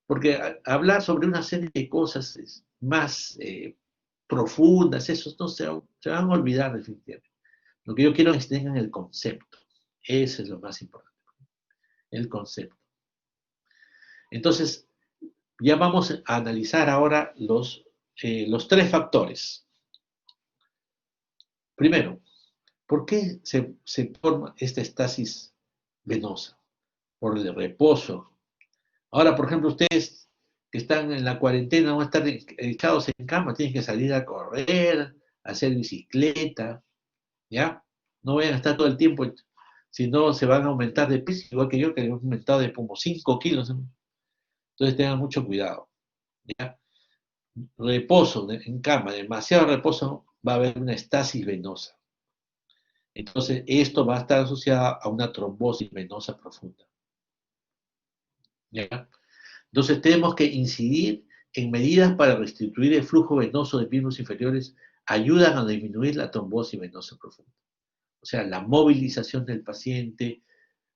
Porque hablar sobre una serie de cosas más profundas, esos no se van a olvidar definitivamente. Lo que yo quiero es que tengan el concepto. Eso es lo más importante. El concepto. Entonces, ya vamos a analizar ahora los 3 factores. Primero, ¿por qué se forma esta estasis venosa? Por el reposo. Ahora, por ejemplo, ustedes que están en la cuarentena van a estar echados en cama, tienen que salir a correr, a hacer bicicleta, ¿ya? No vayan a estar todo el tiempo, si no se van a aumentar de peso, igual que yo, que he aumentado de como 5 kilos. Entonces tengan mucho cuidado, ¿ya? Reposo en cama, demasiado reposo, va a haber una estasis venosa. Entonces, esto va a estar asociado a una trombosis venosa profunda. ¿Ya? Entonces, tenemos que incidir en medidas para restituir el flujo venoso de miembros inferiores, ayudan a disminuir la trombosis venosa profunda. O sea, la movilización del paciente,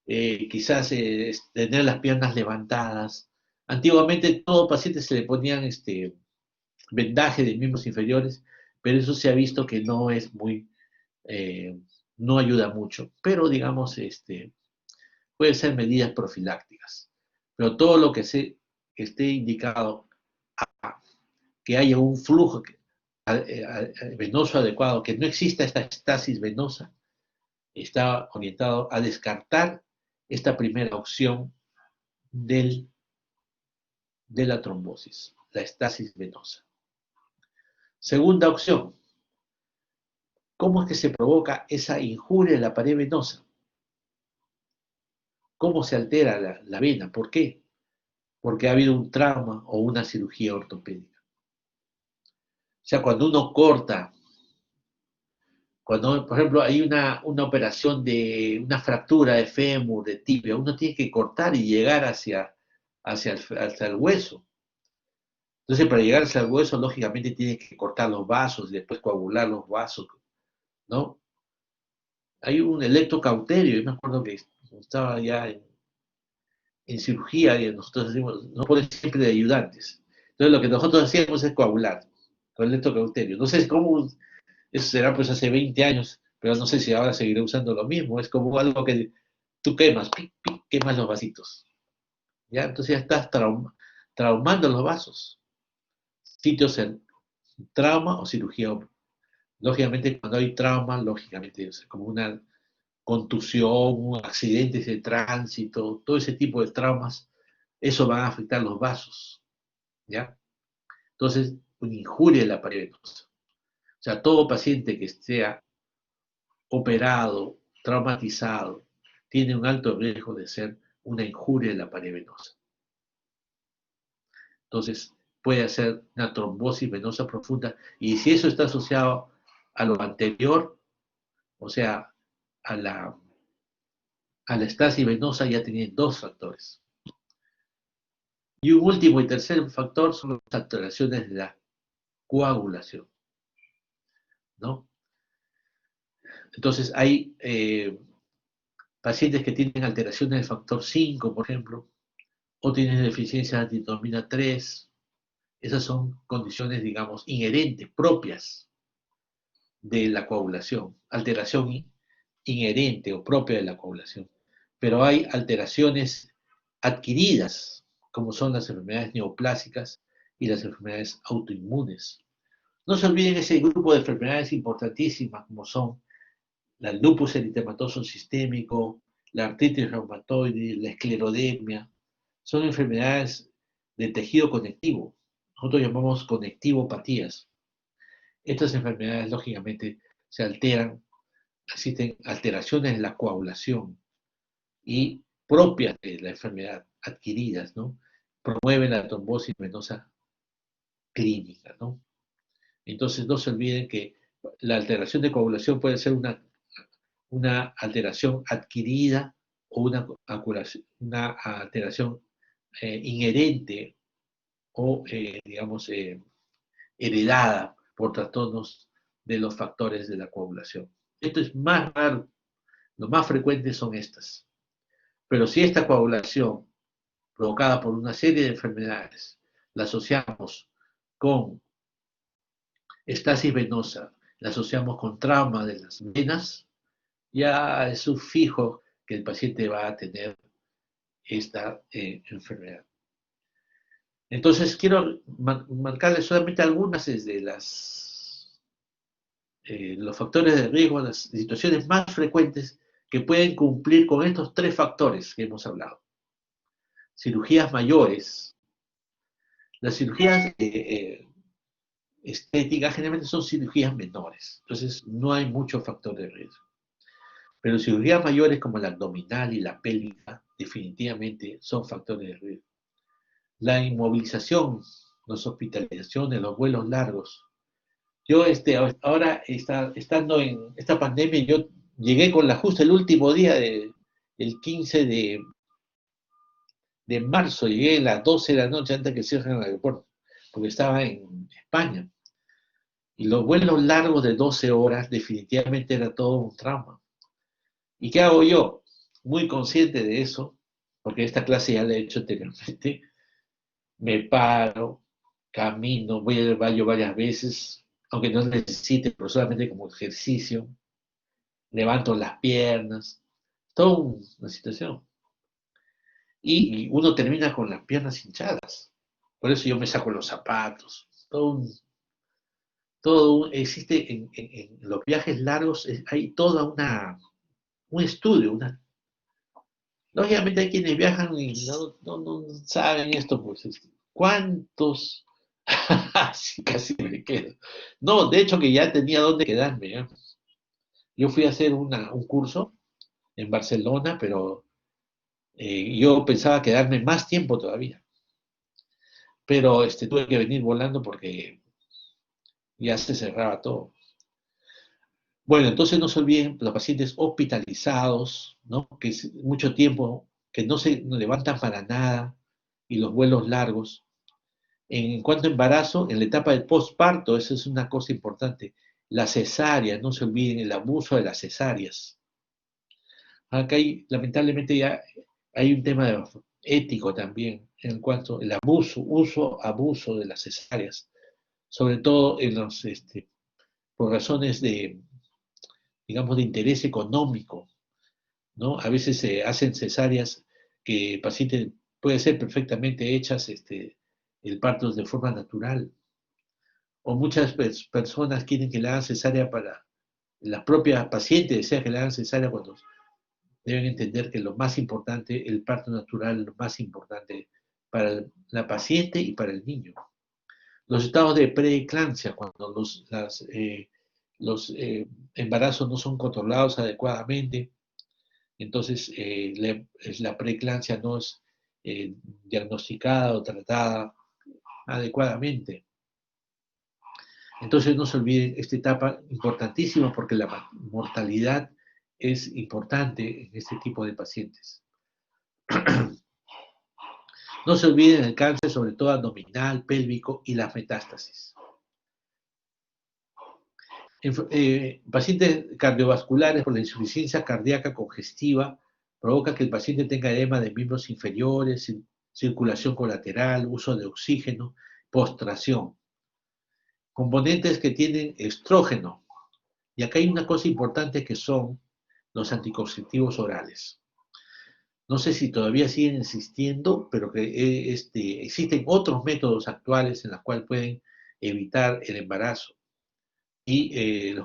quizás tener las piernas levantadas. Antiguamente, todo paciente se le ponían vendaje de miembros inferiores, pero eso se ha visto que no es no ayuda mucho. Pero, digamos, puede ser medidas profilácticas. Pero todo lo que esté indicado a que haya un flujo venoso adecuado, que no exista esta estasis venosa, está orientado a descartar esta primera opción de la trombosis, la estasis venosa. Segunda opción, ¿cómo es que se provoca esa injuria en la pared venosa? ¿Cómo se altera la vena? ¿Por qué? Porque ha habido un trauma o una cirugía ortopédica. O sea, cuando uno corta, cuando, por ejemplo, hay una operación de una fractura de fémur, de tibia, uno tiene que cortar y llegar hacia el hueso. Entonces, para llegar hacia el hueso, lógicamente tiene que cortar los vasos y después coagular los vasos, ¿no? Hay un electrocauterio, yo me acuerdo que estaba ya en cirugía y nosotros hacemos, no ponen siempre de ayudantes. Entonces, lo que nosotros hacíamos es coagular con electrocauterio. No sé cómo, eso será pues hace 20 años, pero no sé si ahora seguiré usando lo mismo. Es como algo que tú quemas, quemas los vasitos. ¿Ya? Entonces ya estás traumando los vasos. Sitios en trauma o cirugía. Lógicamente, cuando hay trauma, lógicamente es como una contusión, accidentes de tránsito, todo ese tipo de traumas, eso va a afectar los vasos, ¿ya? Entonces, una injuria en la pared venosa. O sea, todo paciente que sea operado, traumatizado, tiene un alto riesgo de ser una injuria en la pared venosa. Entonces, puede hacer una trombosis venosa profunda, y si eso está asociado a lo anterior, o sea, a la estasis venosa, ya tienen 2 factores. Y un último y tercer factor son las alteraciones de la coagulación, ¿no? Entonces, hay pacientes que tienen alteraciones del factor 5, por ejemplo, o tienen deficiencia de antihistolamina 3. Esas son condiciones, digamos, inherentes, propias de la coagulación, alteración inherente o propia de la coagulación. Pero hay alteraciones adquiridas, como son las enfermedades neoplásicas y las enfermedades autoinmunes. No se olviden ese grupo de enfermedades importantísimas como son el lupus eritematoso sistémico, la artritis reumatoide, la esclerodermia. Son enfermedades de tejido conectivo. Nosotros llamamos conectivopatías. Estas enfermedades, lógicamente, se alteran, existen alteraciones en la coagulación y propias de la enfermedad, adquiridas, ¿no? Promueven la trombosis venosa clínica, ¿no? Entonces, no se olviden que la alteración de coagulación puede ser una alteración adquirida o una alteración inherente o, digamos, heredada por trastornos de los factores de la coagulación. Esto es más raro, lo más frecuente son estas. Pero si esta coagulación provocada por una serie de enfermedades la asociamos con estasis venosa, la asociamos con trauma de las venas, ya es un fijo que el paciente va a tener esta enfermedad. Entonces quiero marcarles solamente algunas de los factores de riesgo, las situaciones más frecuentes que pueden cumplir con estos tres factores que hemos hablado. Cirugías mayores. Las cirugías estéticas generalmente son cirugías menores, entonces no hay mucho factor de riesgo. Pero cirugías mayores como la abdominal y la pélvica definitivamente son factores de riesgo. La inmovilización, las hospitalizaciones, los vuelos largos. Yo ahora estando en esta pandemia, yo llegué con justo el último día, el 15 de marzo, llegué a las 12 de la noche antes que cierren el aeropuerto, porque estaba en España. Y los vuelos largos de 12 horas definitivamente era todo un trauma. ¿Y qué hago yo? Muy consciente de eso, porque esta clase ya la he hecho anteriormente, me paro, camino, voy al baño varias veces, aunque no necesite, pero solamente como ejercicio, levanto las piernas, toda una situación. Y uno termina con las piernas hinchadas. Por eso yo me saco los zapatos, existe en los viajes largos, hay toda un estudio, lógicamente hay quienes viajan y no saben esto, pues, ¿cuántos? Casi me quedo. No, de hecho que ya tenía dónde quedarme, ¿eh? Yo fui a hacer un curso en Barcelona, pero yo pensaba quedarme más tiempo todavía. Pero tuve que venir volando porque ya se cerraba todo. Bueno, entonces no se olviden los pacientes hospitalizados, ¿no? Que es mucho tiempo, que no se levantan para nada, y los vuelos largos. En cuanto a embarazo, en la etapa del posparto, eso es una cosa importante. La cesárea, no se olviden el abuso de las cesáreas. Acá lamentablemente ya hay un tema ético también en cuanto al abuso de las cesáreas, sobre todo por razones digamos, de interés económico, ¿no? A veces se hacen cesáreas que el paciente puede ser perfectamente hechas el parto de forma natural. O muchas personas quieren que le hagan cesárea la propia paciente desea que le hagan cesárea cuando deben entender que lo más importante, el parto natural, lo más importante para la paciente y para el niño. Los estados de preeclampsia, cuando los embarazos no son controlados adecuadamente, entonces la preeclampsia no es diagnosticada o tratada adecuadamente. Entonces no se olviden esta etapa importantísima porque la mortalidad es importante en este tipo de pacientes. No se olviden el cáncer, sobre todo abdominal, pélvico y las metástasis. Pacientes cardiovasculares por la insuficiencia cardíaca congestiva provoca que el paciente tenga edema de miembros inferiores, circulación colateral, uso de oxígeno, postración. Componentes que tienen estrógeno. Y acá hay una cosa importante que son los anticonceptivos orales. No sé si todavía siguen existiendo, pero que existen otros métodos actuales en los cuales pueden evitar el embarazo y el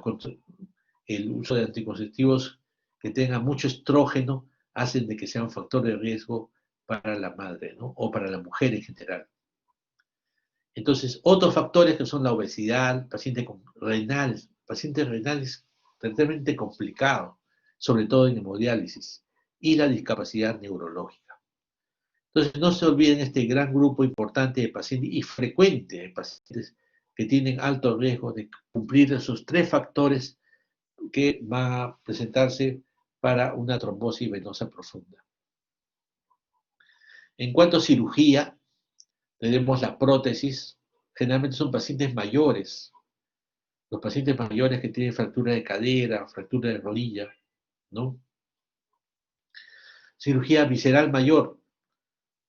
uso de anticonceptivos que tengan mucho estrógeno hacen de que sea un factor de riesgo para la madre, ¿no? O para la mujer en general. Entonces, otros factores que son la obesidad, pacientes renales realmente complicado, sobre todo en hemodiálisis, y la discapacidad neurológica. Entonces, no se olviden este gran grupo importante de pacientes y frecuente de pacientes que tienen alto riesgo de cumplir esos 3 factores que van a presentarse para una trombosis venosa profunda. En cuanto a cirugía, tenemos la prótesis. Generalmente son pacientes mayores. Los pacientes mayores que tienen fractura de cadera, fractura de rodilla, ¿no? Cirugía visceral mayor.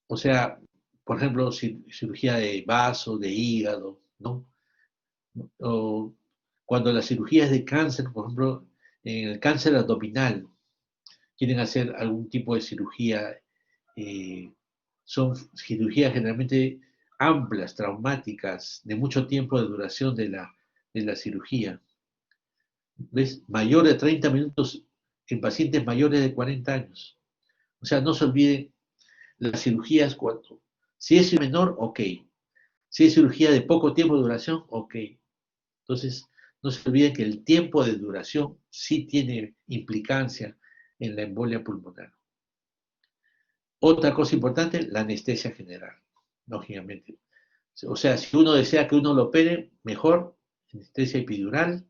O sea, por ejemplo, cirugía de vaso, de hígado, ¿no? O cuando las cirugías de cáncer, por ejemplo, en el cáncer abdominal, quieren hacer algún tipo de cirugía, son cirugías generalmente amplias, traumáticas, de mucho tiempo de duración de la cirugía. ¿Ves? Mayor de 30 minutos en pacientes mayores de 40 años. O sea, no se olviden las cirugías cuando, si es menor, ok. Si es cirugía de poco tiempo de duración, ok. Entonces, no se olviden que el tiempo de duración sí tiene implicancia en la embolia pulmonar. Otra cosa importante, la anestesia general, lógicamente. O sea, si uno desea que uno lo opere, mejor, anestesia epidural,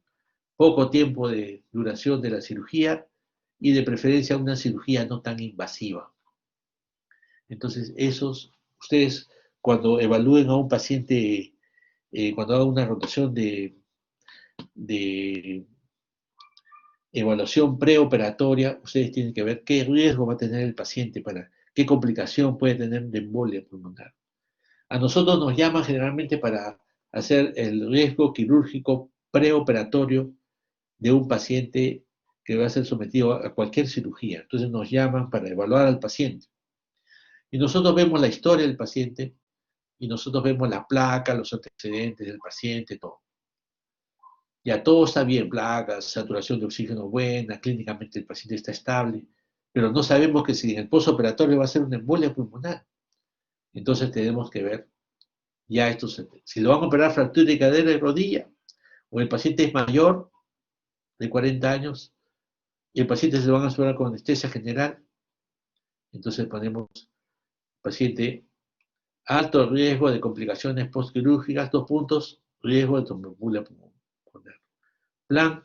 poco tiempo de duración de la cirugía y de preferencia una cirugía no tan invasiva. Entonces, ustedes cuando evalúen a un paciente, cuando hagan una rotación de evaluación preoperatoria, ustedes tienen que ver qué riesgo va a tener el paciente, qué complicación puede tener de embolia pulmonar. A nosotros nos llaman generalmente para hacer el riesgo quirúrgico preoperatorio de un paciente que va a ser sometido a cualquier cirugía. Entonces nos llaman para evaluar al paciente. Y nosotros vemos la historia del paciente y nosotros vemos la placa, los antecedentes del paciente, todo. Ya todo está bien, placas, saturación de oxígeno buena, clínicamente el paciente está estable, pero no sabemos que si en el postoperatorio va a ser una embolia pulmonar. Entonces tenemos que ver ya si lo van a operar fractura de cadera y rodilla, o el paciente es mayor de 40 años, y el paciente se lo van a operar con anestesia general, entonces ponemos paciente alto riesgo de complicaciones postquirúrgicas, 2 puntos, riesgo de tromboembolia pulmonar. Plan,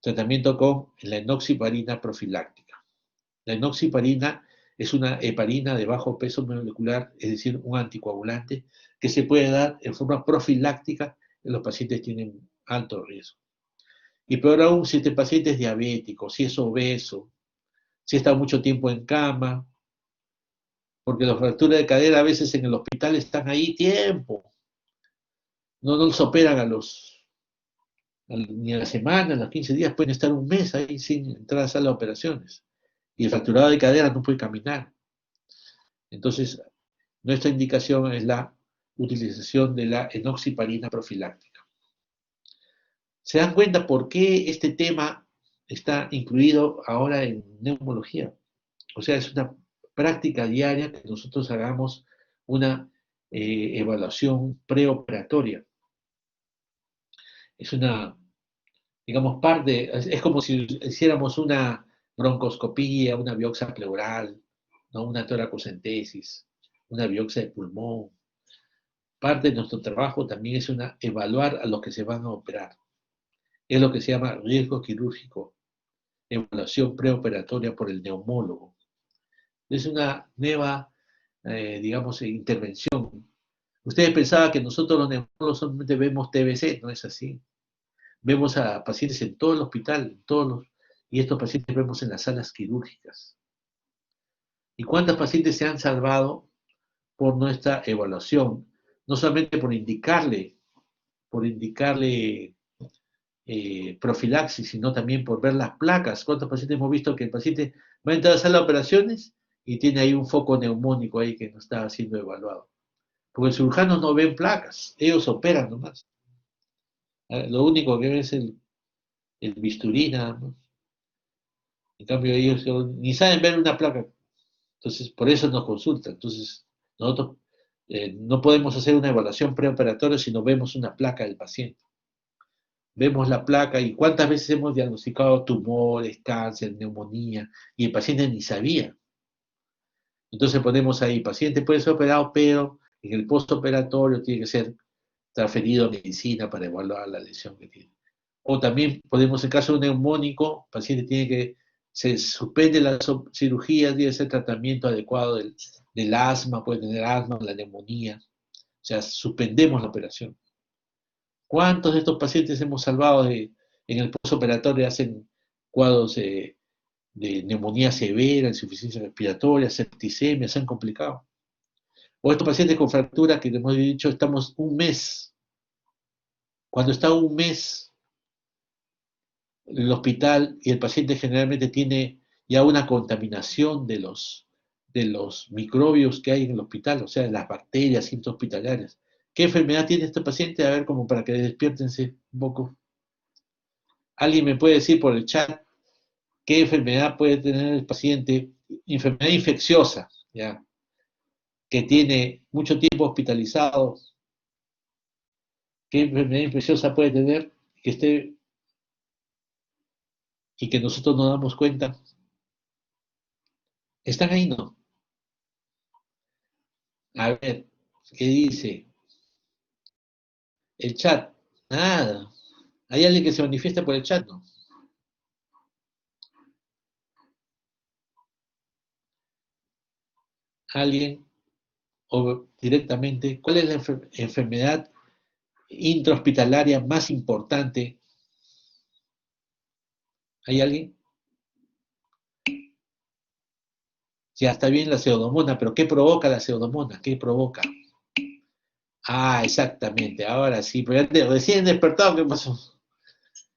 tratamiento con la enoxiparina profiláctica. La enoxiparina es una heparina de bajo peso molecular, es decir, un anticoagulante que se puede dar en forma profiláctica en los pacientes que tienen alto riesgo. Y peor aún si este paciente es diabético, si es obeso, si está mucho tiempo en cama, porque las fracturas de cadera a veces en el hospital están ahí tiempo. No los operan ni a la semana, a los 15 días, pueden estar un mes ahí sin entrar a sala de operaciones. Y el fracturado de cadera no puede caminar. Entonces, nuestra indicación es la utilización de la enoxiparina profiláctica. ¿Se dan cuenta por qué este tema está incluido ahora en neumología? O sea, es una práctica diaria que nosotros hagamos una evaluación preoperatoria. Es una, digamos, es como si hiciéramos una broncoscopía, una biopsia pleural, ¿no? Una toracocentesis, una biopsia de pulmón. Parte de nuestro trabajo también es evaluar a los que se van a operar. Es lo que se llama riesgo quirúrgico, evaluación preoperatoria por el neumólogo. Es una nueva, digamos, intervención. Ustedes pensaban que nosotros los neumólogos solamente vemos TBC, no es así. Vemos a pacientes en todo el hospital, y estos pacientes vemos en las salas quirúrgicas. ¿Y cuántos pacientes se han salvado por nuestra evaluación? No solamente por indicarle profilaxis, sino también por ver las placas. ¿Cuántos pacientes hemos visto que el paciente va a entrar a la sala de operaciones y tiene ahí un foco neumónico ahí que no está siendo evaluado. Porque los cirujanos no ven placas, ellos operan nomás. Lo único que ven es el bisturí nada más. En cambio ellos ni saben ver una placa. Entonces, por eso nos consultan. Entonces, nosotros no podemos hacer una evaluación preoperatoria si no vemos una placa del paciente. Vemos la placa y cuántas veces hemos diagnosticado tumores, cáncer, neumonía, y el paciente ni sabía. Entonces ponemos ahí, paciente puede ser operado, pero en el postoperatorio tiene que ser transferido a medicina para evaluar la lesión que tiene. O también podemos, en caso de un neumónico, el paciente tiene que, se suspende la cirugía, tiene que ser tratamiento adecuado del asma, puede tener asma, la neumonía. O sea, suspendemos la operación. ¿Cuántos de estos pacientes hemos salvado en el postoperatorio? Hacen cuadros de neumonía severa, insuficiencia respiratoria, septicemia, se han complicado. O estos pacientes con fractura que hemos dicho, estamos un mes. Cuando está un mes en el hospital y el paciente generalmente tiene ya una contaminación de los microbios que hay en el hospital, o sea, las bacterias intrahospitalarias. ¿Qué enfermedad tiene este paciente? A ver, como para que despiértense un poco. ¿Alguien me puede decir por el chat qué enfermedad puede tener el paciente? Enfermedad infecciosa, ¿ya? Que tiene mucho tiempo hospitalizado. ¿Qué enfermedad infecciosa puede tener que esté y que nosotros no damos cuenta? ¿Están ahí? No. A ver, ¿qué dice? El chat. Nada. ¿Hay alguien que se manifiesta por el chat? No. ¿Alguien? O directamente, ¿cuál es la enfermedad intrahospitalaria más importante? ¿Hay alguien? Ya está bien la pseudomonas, pero ¿qué provoca la pseudomonas? ¿Qué provoca? Ah, exactamente, ahora sí, pero recién despertado, ¿qué pasó?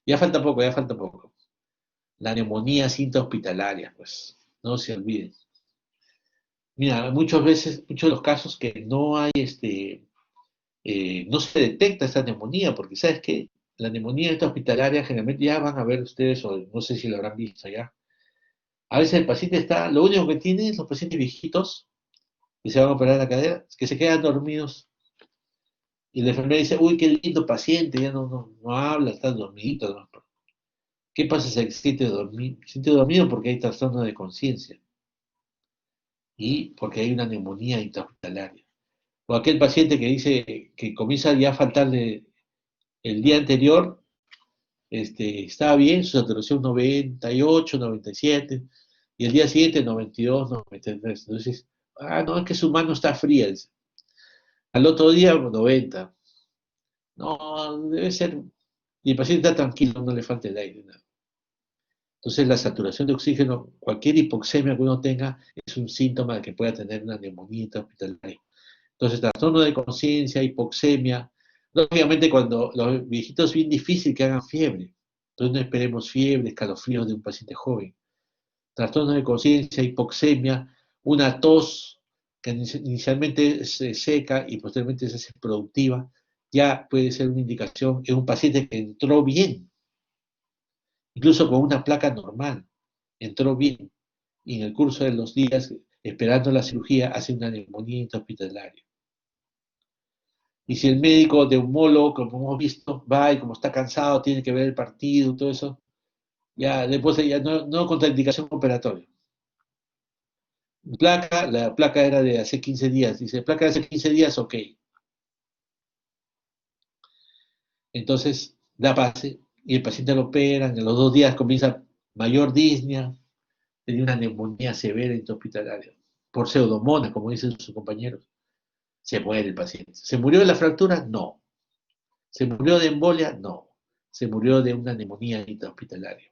Ya falta poco, ya falta poco. La neumonía intrahospitalaria, pues, no se olviden. Mira, muchas veces, muchos de los casos que no hay, no se detecta esta neumonía, porque ¿sabes qué? La neumonía intrahospitalaria generalmente ya van a ver ustedes, o no sé si lo habrán visto ya. A veces el paciente está, lo único que tiene es los pacientes viejitos que se van a operar la cadera, que se quedan dormidos. Y la enfermera dice, uy, qué lindo paciente, ya no habla, está dormidito. ¿No? ¿Qué pasa si se siente dormido? Se siente dormido porque hay trastorno de conciencia y porque hay una neumonía intrahospitalaria. O aquel paciente que dice que comienza ya a faltarle el día anterior, estaba bien, su saturación 98, 97, y el día siguiente 92, 93. Entonces, no, es que su mano está fría. Dice. Al otro día 90. No, debe ser. Y el paciente está tranquilo, no le falta el aire. Nada. Entonces, la saturación de oxígeno, cualquier hipoxemia que uno tenga, es un síntoma de que pueda tener una neumonía hospitalaria. Entonces, trastorno de conciencia, hipoxemia. Lógicamente, cuando los viejitos es bien difícil que hagan fiebre. Entonces, no esperemos fiebre, escalofríos de un paciente joven. Trastorno de conciencia, hipoxemia, una tos que inicialmente se seca y posteriormente se hace productiva, ya puede ser una indicación en un paciente que entró bien, incluso con una placa normal, entró bien, y en el curso de los días, esperando la cirugía, hace una neumonía intrahospitalaria. Y si el médico neumólogo, como hemos visto, va y como está cansado, tiene que ver el partido, todo eso, ya después ya no contraindicación operatoria. La placa era de hace 15 días, dice, placa de hace 15 días, ok. Entonces, da pase, y el paciente lo operan, en los 2 días comienza mayor disnea, tenía una neumonía severa intrahospitalaria, por pseudomonas, como dicen sus compañeros. Se muere el paciente. ¿Se murió de la fractura? No. ¿Se murió de embolia? No. Se murió de una neumonía intrahospitalaria.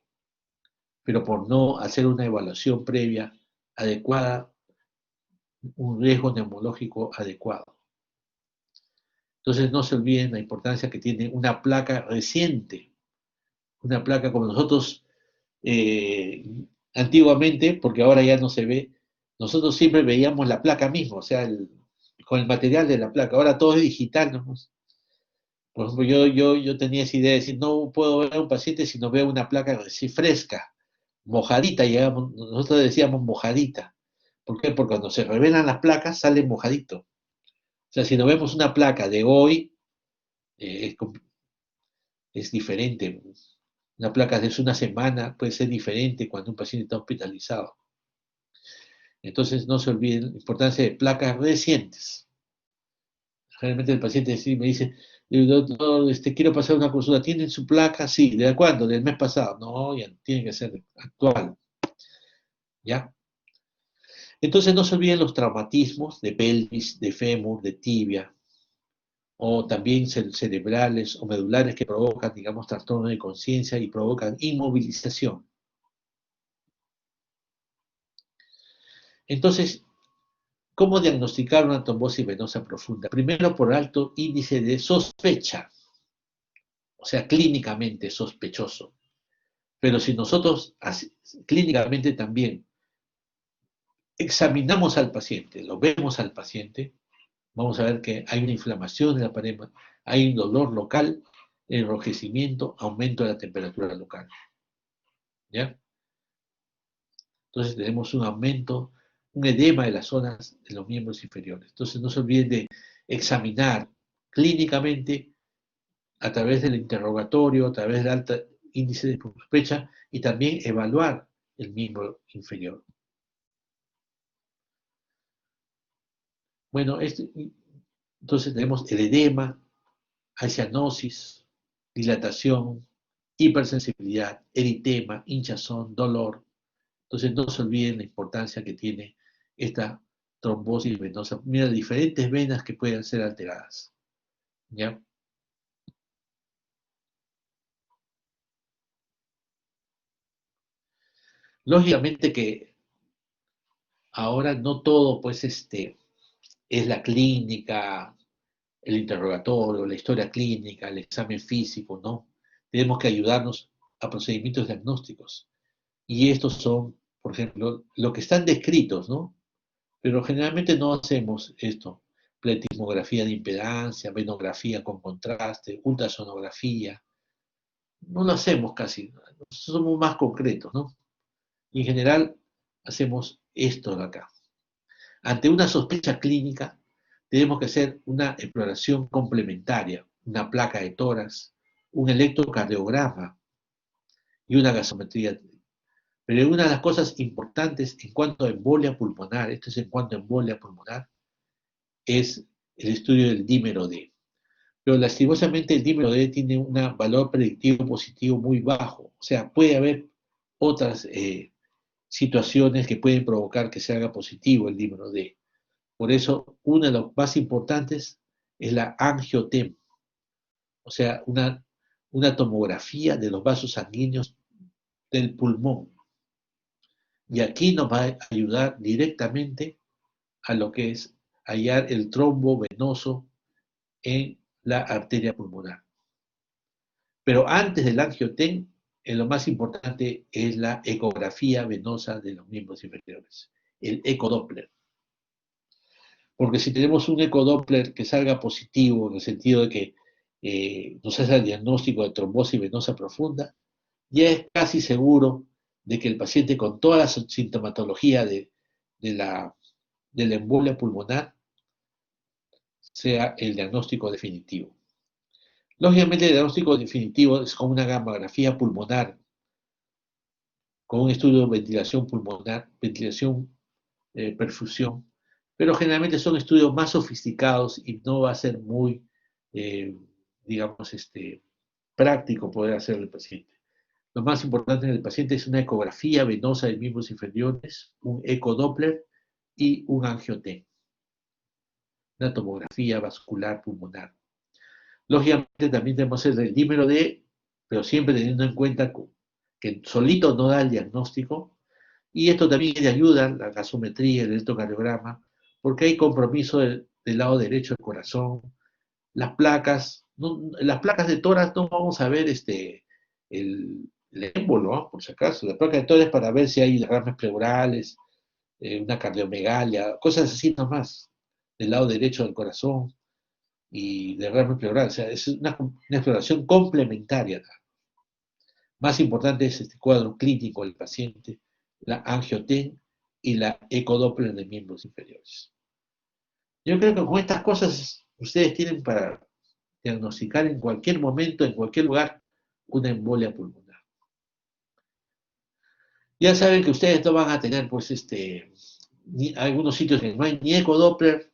Pero por no hacer una evaluación previa adecuada, un riesgo neumológico adecuado. Entonces no se olviden la importancia que tiene una placa reciente, una placa como nosotros antiguamente, porque ahora ya no se ve, nosotros siempre veíamos la placa misma, o sea, con el material de la placa. Ahora todo es digital, ¿no? Por ejemplo, yo tenía esa idea de decir, no puedo ver a un paciente si no veo una placa así fresca, mojadita, nosotros decíamos mojadita. ¿Por qué? Porque cuando se revelan las placas sale mojadito. O sea, si no vemos una placa de hoy, es diferente. Una placa de hace una semana puede ser diferente cuando un paciente está hospitalizado. Entonces, no se olviden la importancia de placas recientes. Generalmente el paciente sí me dice, doctor, quiero pasar una consulta, ¿tienen su placa? Sí, ¿de cuándo? Del mes pasado. No, ya tiene que ser actual. ¿Ya? Entonces, no se olviden los traumatismos de pelvis, de fémur, de tibia, o también cerebrales o medulares que provocan, digamos, trastorno de conciencia y provocan inmovilización. Entonces, ¿cómo diagnosticar una trombosis venosa profunda? Primero, por alto índice de sospecha, o sea, clínicamente sospechoso. Pero si nosotros clínicamente también examinamos al paciente, lo vemos al paciente, vamos a ver que hay una inflamación en la pared, hay un dolor local, enrojecimiento, aumento de la temperatura local. ¿Ya? Entonces tenemos un aumento, un edema de las zonas de los miembros inferiores. Entonces no se olviden de examinar clínicamente a través del interrogatorio, a través del alto índice de sospecha y también evaluar el miembro inferior. Bueno, entonces tenemos el edema, cianosis, dilatación, hipersensibilidad, eritema, hinchazón, dolor. Entonces no se olviden la importancia que tiene esta trombosis venosa. Mira, diferentes venas que pueden ser alteradas. ¿Ya? Lógicamente que ahora no todo, pues, es la clínica, el interrogatorio, la historia clínica, el examen físico, ¿no? Tenemos que ayudarnos a procedimientos diagnósticos. Y estos son, por ejemplo, lo que están descritos, ¿no? Pero generalmente no hacemos esto. Pletismografía de impedancia, venografía con contraste, ultrasonografía. No lo hacemos casi. Somos más concretos, ¿no? Y en general hacemos esto de acá. Ante una sospecha clínica, tenemos que hacer una exploración complementaria, una placa de tórax, un electrocardiograma y una gasometría. Pero una de las cosas importantes en cuanto a embolia pulmonar, esto es en cuanto a embolia pulmonar, es el estudio del dímero D. Pero lastimosamente el dímero D tiene un valor predictivo positivo muy bajo. O sea, puede haber otras situaciones que pueden provocar que se haga positivo el dímero D. Por eso, una de las más importantes es la angiotem, o sea, una tomografía de los vasos sanguíneos del pulmón. Y aquí nos va a ayudar directamente a lo que es hallar el trombo venoso en la arteria pulmonar. Pero antes del angiotem, lo más importante es la ecografía venosa de los miembros inferiores, el ecodoppler. Porque si tenemos un ecodoppler que salga positivo, en el sentido de que nos hace el diagnóstico de trombosis venosa profunda, ya es casi seguro de que el paciente con toda la sintomatología de la embolia pulmonar sea el diagnóstico definitivo. Lógicamente el diagnóstico definitivo es con una gammagrafía pulmonar, con un estudio de ventilación pulmonar, ventilación, perfusión, pero generalmente son estudios más sofisticados y no va a ser muy, digamos, práctico poder hacerlo el paciente. Lo más importante en el paciente es una ecografía venosa de miembros inferiores, un ecodoppler y un angiotem, una tomografía vascular pulmonar. Lógicamente también tenemos el dímero D, pero siempre teniendo en cuenta que solito no da el diagnóstico, y esto también le ayuda, la gasometría, el electrocardiograma, porque hay compromiso del lado derecho del corazón. Las placas de tórax no vamos a ver el émbolo, ¿no? Por si acaso. La placa de tórax para ver si hay derrames pleurales, una cardiomegalia, cosas así nomás, del lado derecho del corazón y derrame pleural. O sea, es una exploración complementaria. Más importante es este cuadro clínico del paciente, la angioten y la ecodoppler de miembros inferiores. Yo creo que con estas cosas ustedes tienen para diagnosticar en cualquier momento, en cualquier lugar, una embolia pulmonar. Ya saben que ustedes no van a tener, pues, algunos sitios que no hay ni ecodoppler,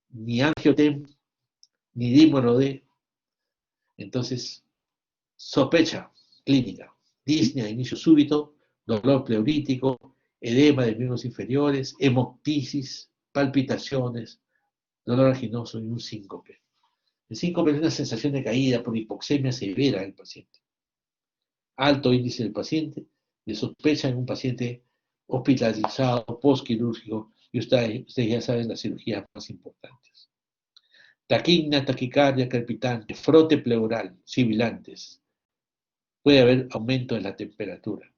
ni angiotem, ni dímero D. Entonces, sospecha clínica, disnea de inicio súbito, dolor pleurítico, edema de miembros inferiores, hemoptisis, palpitaciones, dolor anginoso y un síncope. El síncope es una sensación de caída por hipoxemia severa del paciente. Alto índice del paciente, de sospecha en un paciente hospitalizado, postquirúrgico, y ustedes ya saben las cirugías más importantes. Taquigna, taquicardia, crepitante, frote pleural, sibilantes. Puede haber aumento de la temperatura.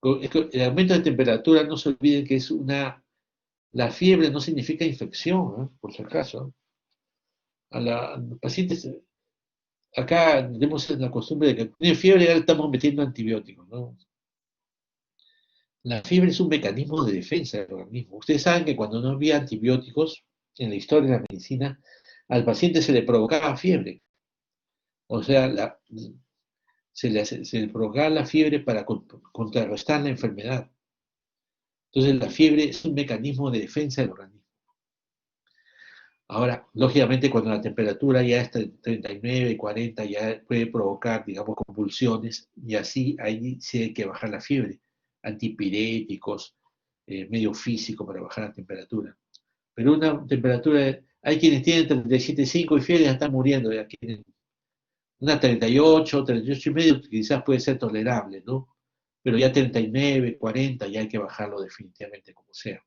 El aumento de temperatura, no se olviden que es la fiebre no significa infección, ¿eh? Por si acaso. A los pacientes, acá tenemos la costumbre de que tienen fiebre y ahora estamos metiendo antibióticos, ¿no? La fiebre es un mecanismo de defensa del organismo. Ustedes saben que cuando no había antibióticos, en la historia de la medicina, al paciente se le provocaba fiebre. O sea, se le provocaba la fiebre para contrarrestar la enfermedad. Entonces la fiebre es un mecanismo de defensa del organismo. Ahora, lógicamente, cuando la temperatura ya está en 39, 40, ya puede provocar, digamos, convulsiones, y así ahí sí hay que bajar la fiebre. Antipiréticos, medio físico para bajar la temperatura. Pero una temperatura, hay quienes tienen 37,5 y fiebre ya están muriendo, ya tienen una 38, 38 y medio, quizás puede ser tolerable, ¿no? Pero ya 39, 40, ya hay que bajarlo definitivamente como sea.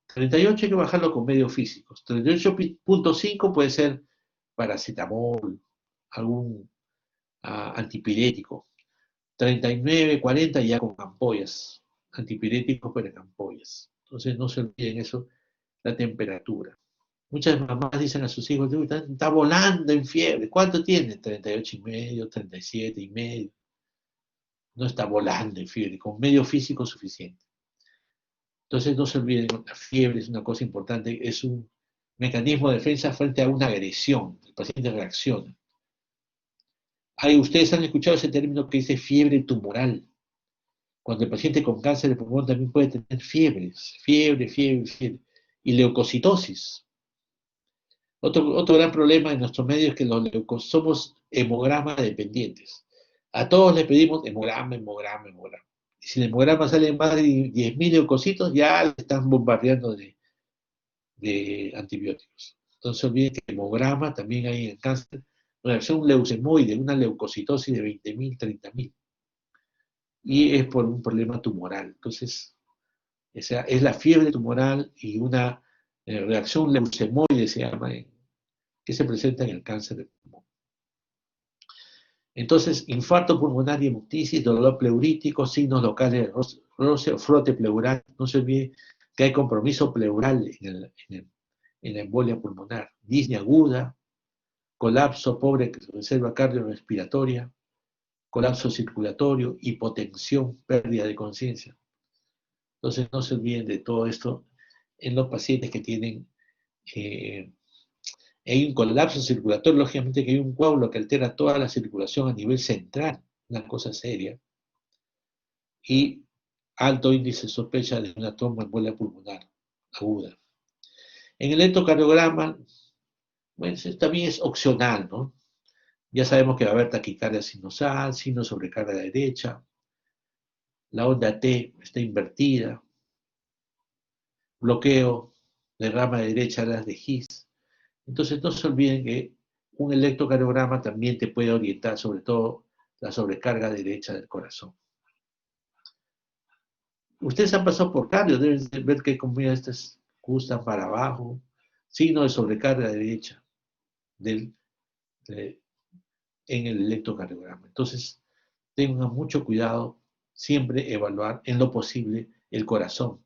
38 hay que bajarlo con medios físicos. 38,5 puede ser paracetamol, algún antipirético. 39, 40 ya con ampollas, antipiréticos pero en ampollas. Entonces no se olviden eso, la temperatura. Muchas mamás dicen a sus hijos, está volando en fiebre. ¿Cuánto tiene? 38,5, 37,5. No está volando en fiebre, con medio físico suficiente. Entonces no se olviden, la fiebre es una cosa importante, es un mecanismo de defensa frente a una agresión. El paciente reacciona. Ustedes han escuchado ese término que dice fiebre tumoral. Cuando el paciente con cáncer de pulmón también puede tener fiebres, fiebre. Y leucocitosis. Otro gran problema en nuestro medio es que los leucocitos somos hemograma dependientes. A todos les pedimos hemograma. Y si el hemograma sale más de 10.000 leucocitos, ya le están bombardeando de antibióticos. Entonces olviden que el hemograma también hay en el cáncer, una reacción leucemoide, una leucocitosis de 20.000, 30.000. Y es por un problema tumoral. Entonces, esa es la fiebre tumoral y una reacción leucemoide, se llama, que se presenta en el cáncer de pulmón. Entonces, infarto pulmonar y hemoptisis, dolor pleurítico, signos locales de roce o frote pleural. No se olvide que hay compromiso pleural en la embolia pulmonar. Disnea aguda, colapso pobre reserva cardiorrespiratoria, colapso circulatorio, hipotensión, pérdida de conciencia. Entonces, no se olviden de todo esto en los pacientes que tienen hay un colapso circulatorio, lógicamente que hay un coágulo que altera toda la circulación a nivel central, una cosa seria, y alto índice de sospecha de una tromboembolia pulmonar aguda. En el electrocardiograma, bueno, también es opcional, ¿no? Ya sabemos que va a haber taquicardia sinusal, signo de sobrecarga derecha, la onda T está invertida, bloqueo de rama derecha las de His. Entonces no se olviden que un electrocardiograma también te puede orientar sobre todo la sobrecarga derecha del corazón. Ustedes han pasado por cardio, deben ver que como estas gustan para abajo, signo de sobrecarga derecha en el electrocardiograma. Entonces tengan mucho cuidado, siempre evaluar en lo posible el corazón,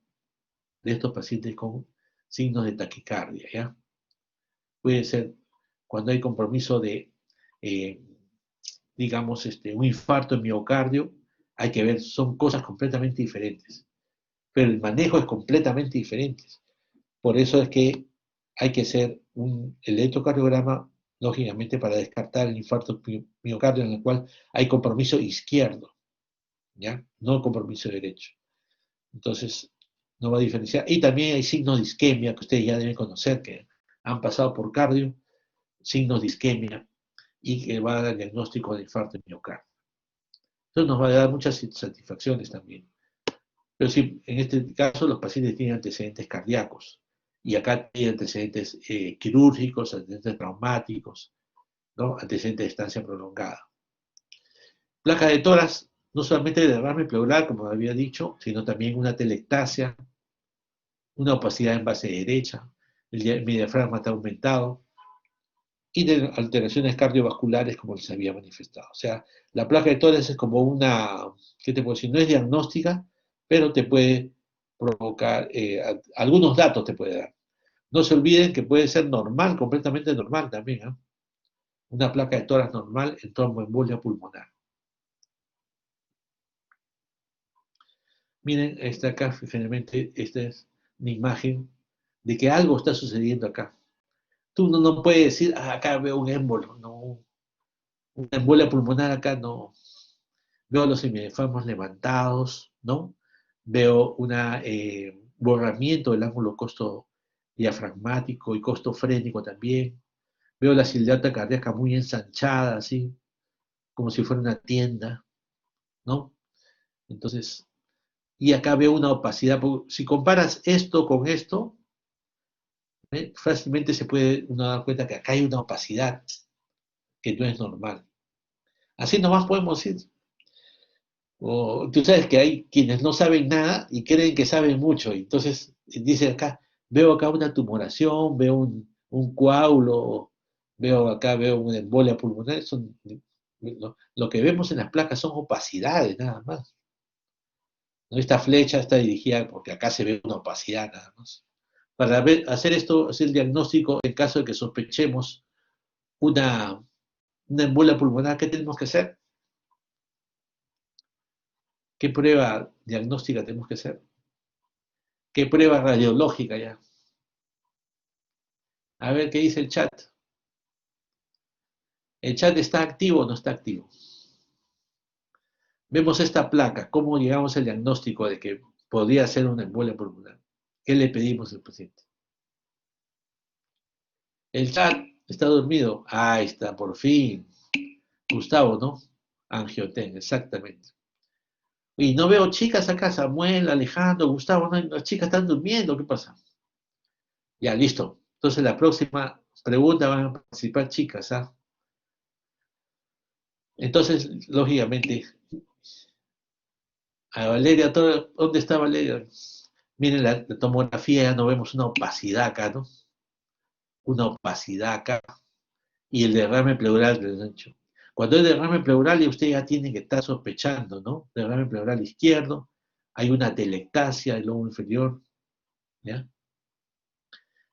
de estos pacientes con signos de taquicardia, ¿ya? Puede ser cuando hay compromiso de, digamos, un infarto en miocardio, hay que ver, son cosas completamente diferentes, pero el manejo es completamente diferente. Por eso es que hay que hacer un electrocardiograma, lógicamente, para descartar el infarto miocardio en el cual hay compromiso izquierdo, ¿ya? No compromiso derecho. Entonces, no va a diferenciar. Y también hay signos de isquemia que ustedes ya deben conocer, que han pasado por cardio, signos de isquemia, y que va a dar el diagnóstico de infarto miocardio. Entonces nos va a dar muchas satisfacciones también. Pero sí, en este caso los pacientes tienen antecedentes cardíacos, y acá tienen antecedentes quirúrgicos, antecedentes traumáticos, ¿no? Antecedentes de estancia prolongada. Placa de tórax, no solamente de derrame pleural, como había dicho, sino también una telectasia, una opacidad en base derecha, mi diafragma está aumentado, y de alteraciones cardiovasculares como les había manifestado. O sea, la placa de tórax es como una, ¿qué te puedo decir? No es diagnóstica, pero te puede provocar, algunos datos te puede dar. No se olviden que puede ser normal, completamente normal también, ¿eh? Una placa de tórax normal en tromboembolia pulmonar. Miren, esta acá, finalmente, esta es una imagen de que algo está sucediendo acá. Tú no puedes decir, acá veo un émbolo, no, una embolia pulmonar acá no. Veo los semidiafragmas levantados, ¿no? Veo un borramiento del ángulo costo diafragmático y costo frénico también. Veo la ciliata cardíaca muy ensanchada, así, como si fuera una tienda, ¿no? Entonces, y acá veo una opacidad. Si comparas esto con esto, fácilmente se puede uno dar cuenta que acá hay una opacidad que no es normal. Así nomás podemos decir. O, tú sabes que hay quienes no saben nada y creen que saben mucho. Entonces, dice acá, veo acá una tumoración, veo un coágulo, veo una embolia pulmonar. Lo que vemos en las placas son opacidades nada más. ¿No? Esta flecha está dirigida porque acá se ve una opacidad nada más. Para hacer esto, hacer el diagnóstico, en caso de que sospechemos una embolia pulmonar, ¿qué tenemos que hacer? ¿Qué prueba diagnóstica tenemos que hacer? ¿Qué prueba radiológica ya? A ver qué dice el chat. ¿El chat está activo o no está activo? Vemos esta placa, cómo llegamos al diagnóstico de que podría ser una embolia pulmonar. ¿Qué le pedimos al paciente? El chat está dormido. Ahí está, por fin. Gustavo, ¿no? Angioten, exactamente. Y no veo chicas acá, Samuel, Alejandro, Gustavo, no, las chicas están durmiendo, ¿qué pasa? Ya, listo. Entonces la próxima pregunta van a participar chicas, ¿ah? Entonces, lógicamente, a Valeria, ¿dónde está Valeria? Miren la tomografía, ya no vemos una opacidad acá, ¿no? Una opacidad acá. Y el derrame pleural del ancho. Cuando hay derrame pleural, ya usted ya tiene que estar sospechando, ¿no? Derrame pleural izquierdo, hay una telectasia del lobo inferior, ¿ya?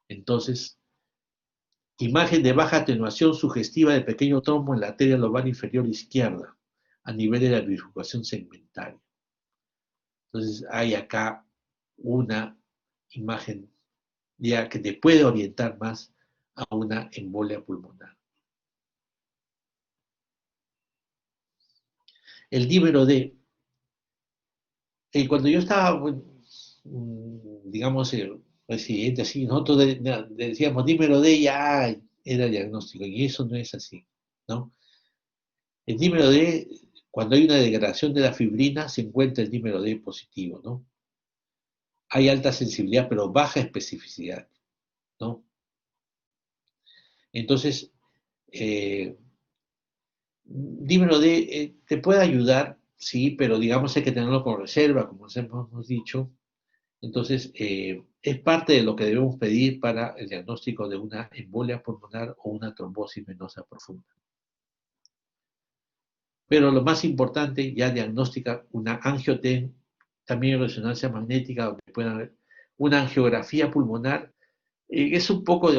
Entonces, imagen de baja atenuación sugestiva de pequeño trombo en la arteria lobar inferior izquierda, a nivel de la bifurcación segmentaria. Entonces, hay acá una imagen ya que te puede orientar más a una embolia pulmonar. El dímero D. Cuando yo estaba, digamos, residente, así, nosotros decíamos dímero D ya era diagnóstico, y eso no es así, ¿no? El dímero D, cuando hay una degradación de la fibrina, se encuentra el dímero D positivo, ¿no? Hay alta sensibilidad, pero baja especificidad, ¿no? Entonces, dímero D te puede ayudar, sí, pero digamos hay que tenerlo con reserva, como hemos dicho. Entonces, es parte de lo que debemos pedir para el diagnóstico de una embolia pulmonar o una trombosis venosa profunda. Pero lo más importante, ya diagnostica una angioten, también resonancia magnética, donde pueden haber una angiografía pulmonar. Es un poco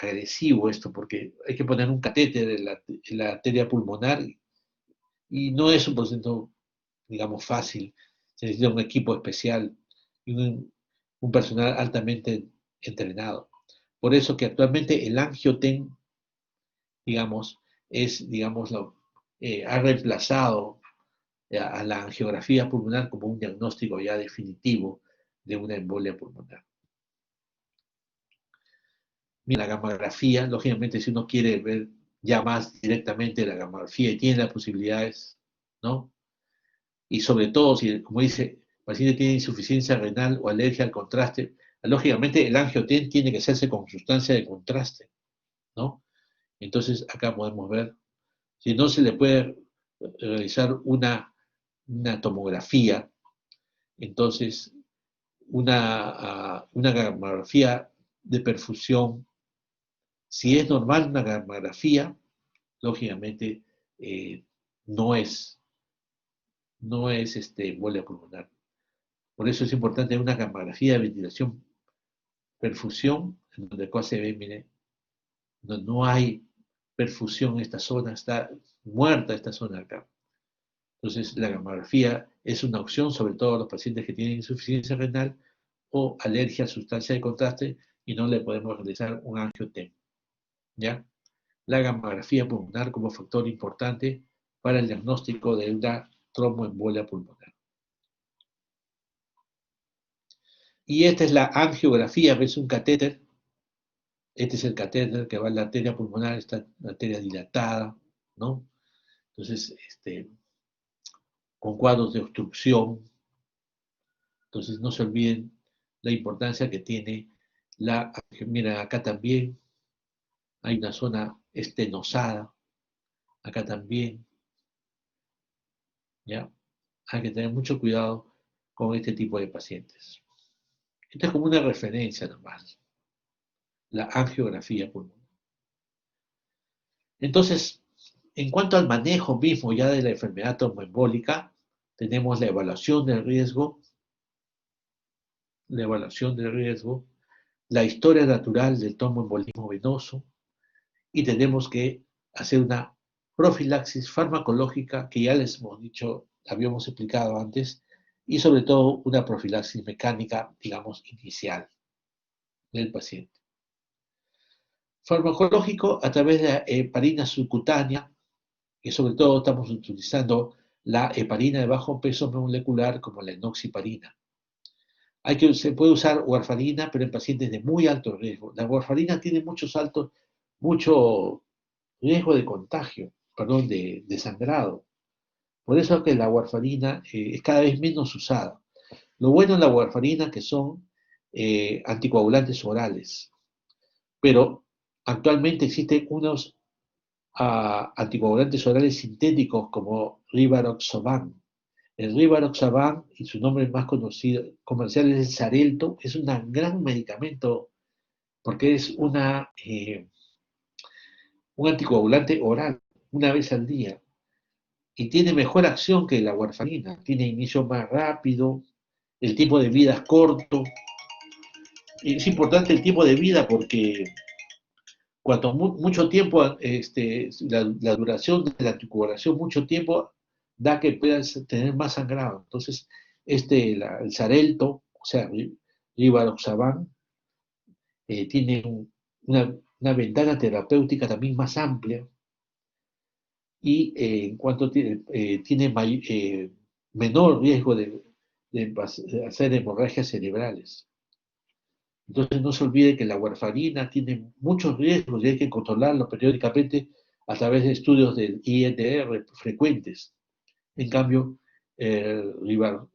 agresivo esto, porque hay que poner un catéter en la arteria pulmonar y no es un procedimiento, digamos, fácil. Se necesita un equipo especial y un personal altamente entrenado. Por eso que actualmente el angioten, digamos, ha reemplazado a la angiografía pulmonar como un diagnóstico ya definitivo de una embolia pulmonar. Mira, la gamografía, lógicamente, si uno quiere ver ya más directamente la gamografía y tiene las posibilidades, ¿no? Y sobre todo, si, como dice, el paciente tiene insuficiencia renal o alergia al contraste, lógicamente el angioten tiene que hacerse con sustancia de contraste, ¿no? Entonces, acá podemos ver, si no se le puede realizar una tomografía, entonces una gamografía de perfusión, si es normal una gamografía, lógicamente eh, no es embolia pulmonar. Por eso es importante una gamografía de ventilación, perfusión, en donde se ve, mire, no hay perfusión en esta zona, está muerta esta zona acá. Entonces, la gamografía es una opción, sobre todo a los pacientes que tienen insuficiencia renal o alergia a sustancia de contraste y no le podemos realizar un angiotem. ¿Ya? La gamografía pulmonar como factor importante para el diagnóstico de una tromboembolia pulmonar. Y esta es la angiografía, ves un catéter. Este es el catéter que va a la arteria pulmonar, esta arteria dilatada, ¿no? Entonces, con cuadros de obstrucción. Entonces, no se olviden la importancia que tiene mira, acá también hay una zona estenosada, acá también, ¿ya? Hay que tener mucho cuidado con este tipo de pacientes. Esto es como una referencia nomás, la angiografía pulmonar. Entonces, en cuanto al manejo mismo ya de la enfermedad tromboembólica, tenemos la evaluación del riesgo, la historia natural del tromboembolismo venoso, y tenemos que hacer una profilaxis farmacológica que ya les hemos dicho, habíamos explicado antes, y sobre todo una profilaxis mecánica, digamos, inicial del paciente. Farmacológico a través de la heparina subcutánea, que sobre todo estamos utilizando la heparina de bajo peso molecular como la enoxiparina. Se puede usar warfarina, pero en pacientes de muy alto riesgo. La warfarina tiene mucho riesgo de contagio, de sangrado. Por eso es que la warfarina es cada vez menos usada. Lo bueno en la warfarina que son anticoagulantes orales, pero actualmente existen unos anticoagulantes orales sintéticos como Rivaroxaban. El Rivaroxaban, y su nombre más conocido comercial es el Xarelto, es un gran medicamento porque es un anticoagulante oral, una vez al día, y tiene mejor acción que la warfarina, tiene inicio más rápido, el tiempo de vida es corto. Es importante el tiempo de vida porque cuanto mucho tiempo, la duración de la anticoagulación, mucho tiempo, da que puedas tener más sangrado. Entonces, el Xarelto, o sea, Rivaroxaban, tiene una ventana terapéutica también más amplia y en cuanto tiene menor riesgo de hacer hemorragias cerebrales. Entonces no se olvide que la warfarina tiene muchos riesgos y hay que controlarlo periódicamente a través de estudios del INR frecuentes. En cambio, el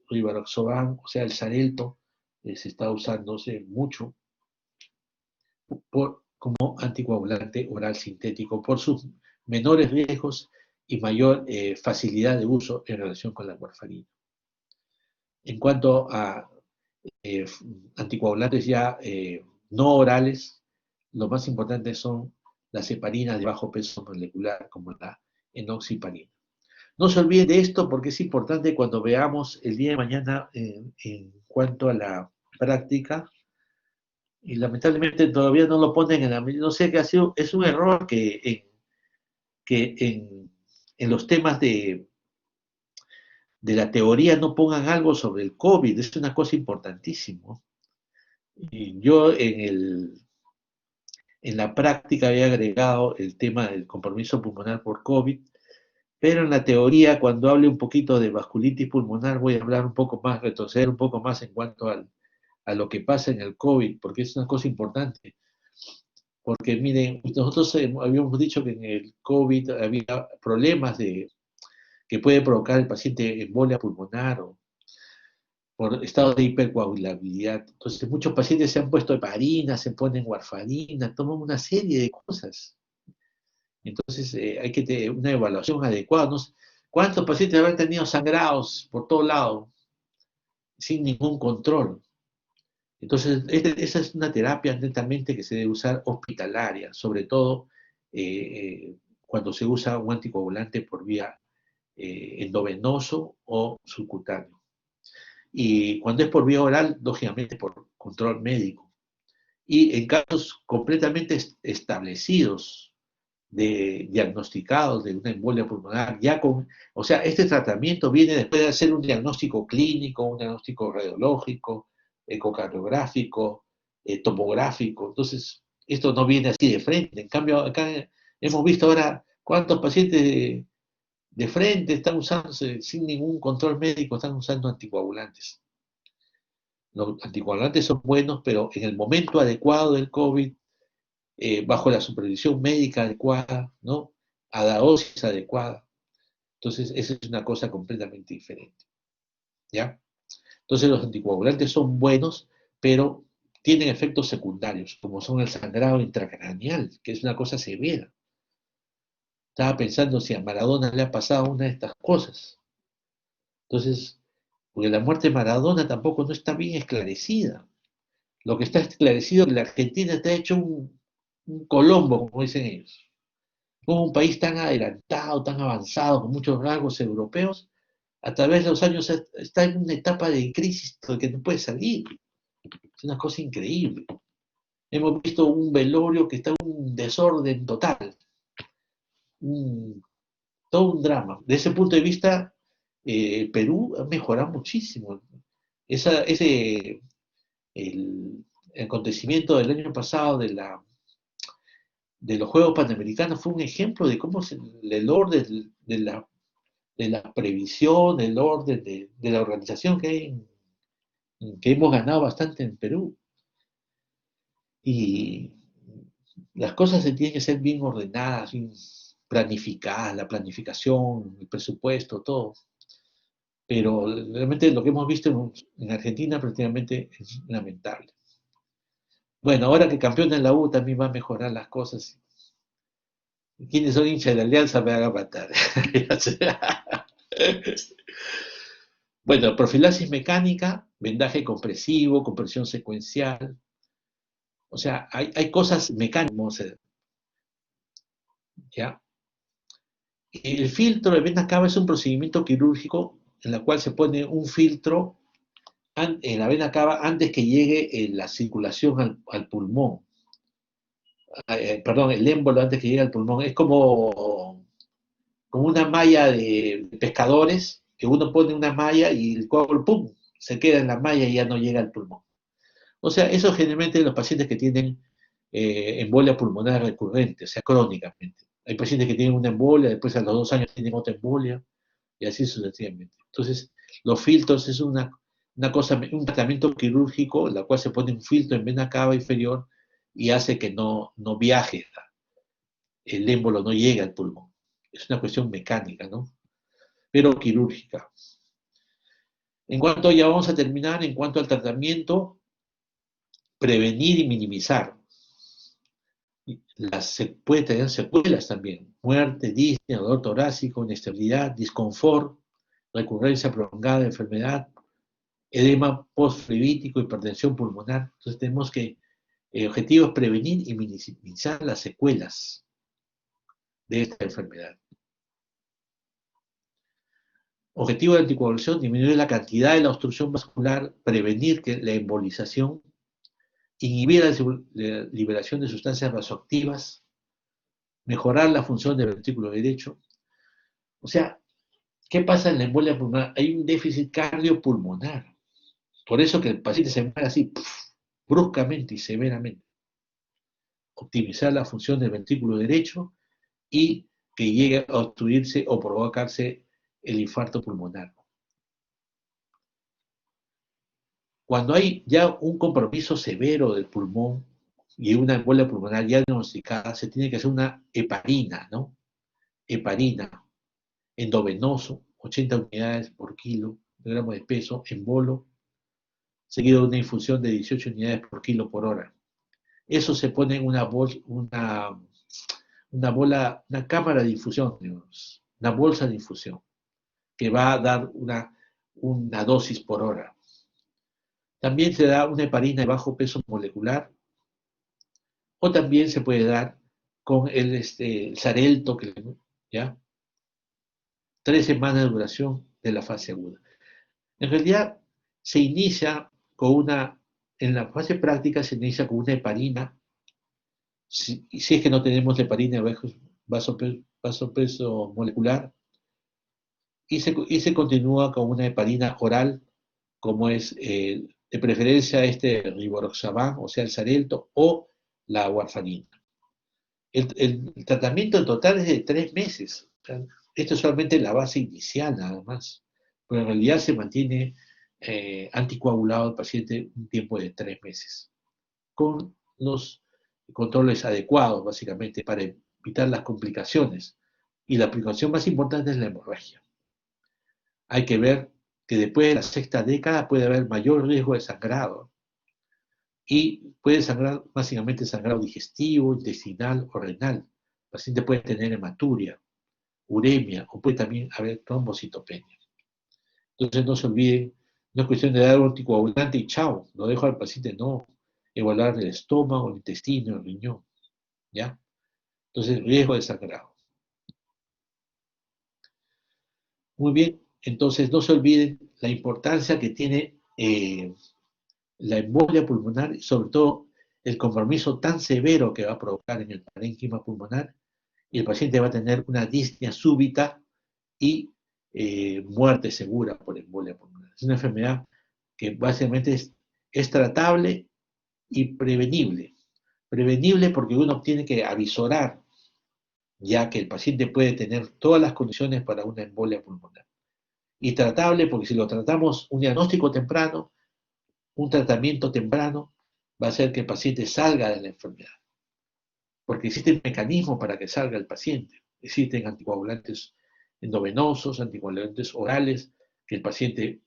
Rivaroxaban, o sea, el Xarelto, se está usándose mucho como anticoagulante oral sintético por sus menores riesgos y mayor facilidad de uso en relación con la warfarina. En cuanto a anticoagulantes ya no orales, lo más importante son las heparinas de bajo peso molecular, como la enoxiparina. No se olviden de esto porque es importante cuando veamos el día de mañana en cuanto a la práctica y lamentablemente todavía no lo ponen en la... No sé qué ha sido, es un error que en los temas de la teoría no pongan algo sobre el COVID, es una cosa importantísima. Y yo en la práctica había agregado el tema del compromiso pulmonar por COVID, pero en la teoría, cuando hable un poquito de vasculitis pulmonar, voy a hablar un poco más, retroceder un poco más en cuanto a lo que pasa en el COVID, porque es una cosa importante. Porque miren, nosotros habíamos dicho que en el COVID había problemas que puede provocar el paciente embolia pulmonar o por estado de hipercoagulabilidad. Entonces, muchos pacientes se han puesto heparina, se ponen warfarina, toman una serie de cosas. Entonces, hay que tener una evaluación adecuada. ¿No? ¿Cuántos pacientes habrán tenido sangrados por todo lado sin ningún control? Entonces, esa es una terapia netamente que se debe usar hospitalaria, sobre todo cuando se usa un anticoagulante por vía endovenoso o subcutáneo. Y cuando es por vía oral, lógicamente por control médico. Y en casos completamente establecidos, diagnosticados de una embolia pulmonar, o sea, este tratamiento viene después de hacer un diagnóstico clínico, un diagnóstico radiológico, ecocardiográfico, tomográfico. Entonces, esto no viene así de frente. En cambio, acá hemos visto ahora cuántos pacientes de frente están usándose sin ningún control médico, están usando anticoagulantes. Los anticoagulantes son buenos, pero en el momento adecuado del COVID, bajo la supervisión médica adecuada, ¿no? A la dosis adecuada. Entonces, esa es una cosa completamente diferente. ¿Ya? Entonces, los anticoagulantes son buenos, pero tienen efectos secundarios, como son el sangrado intracraneal, que es una cosa severa. Estaba pensando si a Maradona le ha pasado una de estas cosas. Entonces, porque la muerte de Maradona tampoco no está bien esclarecida. Lo que está esclarecido es que la Argentina está hecho un Colombo, como dicen ellos. Como un país tan adelantado, tan avanzado, con muchos rasgos europeos, a través de los años está en una etapa de crisis que no puede salir. Es una cosa increíble. Hemos visto un velorio que está en un desorden total, todo un drama. De ese punto de vista, Perú ha mejorado muchísimo. Ese el acontecimiento del año pasado de los Juegos Panamericanos fue un ejemplo de cómo el orden de la previsión, el orden de la organización que hemos ganado bastante en Perú. Y las cosas se tienen que ser bien ordenadas, bien planificadas, la planificación, el presupuesto, todo. Pero realmente lo que hemos visto en Argentina prácticamente es lamentable. Bueno, ahora que campeón en la U también va a mejorar las cosas. Quienes son hinchas de la Alianza me hagan matar. Bueno, profilaxis mecánica, vendaje compresivo, compresión secuencial. O sea, hay cosas mecánicas, ¿ya? El filtro de vena cava es un procedimiento quirúrgico en el cual se pone un filtro en la vena cava antes que llegue la circulación al pulmón. Perdón, el émbolo antes que llegue al pulmón. Es como una malla de pescadores, que uno pone una malla y el coágulo, ¡pum!, se queda en la malla y ya no llega al pulmón. O sea, eso generalmente los pacientes que tienen embolia pulmonar recurrente, o sea, crónicamente. Hay pacientes que tienen una embolia, después a los 2 años tienen otra embolia, y así sucesivamente. Entonces, los filtros es una cosa, un tratamiento quirúrgico, en la cual se pone un filtro en vena cava inferior y hace que no viaje, el émbolo no llegue al pulmón. Es una cuestión mecánica, ¿no? Pero quirúrgica. En cuanto, ya vamos a terminar, en cuanto al tratamiento, prevenir y minimizar. Puede tener secuelas también, muerte, disnea, dolor torácico, inestabilidad, disconfort, recurrencia prolongada de enfermedad, edema postflebítico, hipertensión pulmonar. Entonces tenemos que, el objetivo es prevenir y minimizar las secuelas de esta enfermedad. Objetivo de la anticoagulación, disminuir la cantidad de la obstrucción vascular, prevenir que la embolización, inhibir la liberación de sustancias vasoactivas, mejorar la función del ventrículo derecho. O sea, ¿qué pasa en la embolia pulmonar? Hay un déficit cardiopulmonar. Por eso que el paciente se muere así, bruscamente y severamente. Optimizar la función del ventrículo derecho y que llegue a obstruirse o provocarse el infarto pulmonar. Cuando hay ya un compromiso severo del pulmón y una embolia pulmonar ya diagnosticada, se tiene que hacer una heparina, ¿no? Heparina, endovenoso, 80 unidades por kilo, de gramo de peso, en bolo, seguido de una infusión de 18 unidades por kilo por hora. Eso se pone en una cámara de infusión, digamos, una bolsa de infusión, que va a dar una dosis por hora. También se da una heparina de bajo peso molecular, o también se puede dar con el Xarelto, ¿ya? 3 semanas de duración de la fase aguda. En realidad, se inicia en la fase práctica se inicia con una heparina, si es que no tenemos heparina de bajo peso molecular, y se continúa con una heparina oral, como es de preferencia rivaroxaban, o sea, el Xarelto, o la warfarina. El tratamiento en total es de 3 meses. O sea, esto es solamente la base inicial, nada más. Pero en realidad se mantiene anticoagulado el paciente un tiempo de 3 meses, con los controles adecuados, básicamente, para evitar las complicaciones. Y la aplicación más importante es la hemorragia. Hay que ver que después de la 6ª década puede haber mayor riesgo de sangrado, y puede sangrar básicamente sangrado digestivo, intestinal o renal. El paciente puede tener hematuria, uremia, o puede también haber trombocitopenia. Entonces no se olviden, no es cuestión de dar un anticoagulante y chao, lo dejo al paciente, no. Evaluar el estómago, el intestino, el riñón, ¿ya? Entonces, riesgo de sangrado. Muy bien, entonces no se olviden la importancia que tiene la embolia pulmonar, y sobre todo el compromiso tan severo que va a provocar en el parénquima pulmonar, y el paciente va a tener una disnea súbita y muerte segura por embolia pulmonar. Es una enfermedad que básicamente es tratable y prevenible. Prevenible porque uno tiene que avisorar ya que el paciente puede tener todas las condiciones para una embolia pulmonar. Y tratable porque si lo tratamos un diagnóstico temprano, un tratamiento temprano, va a hacer que el paciente salga de la enfermedad. Porque existen mecanismos para que salga el paciente. Existen anticoagulantes endovenosos, anticoagulantes orales, que el paciente,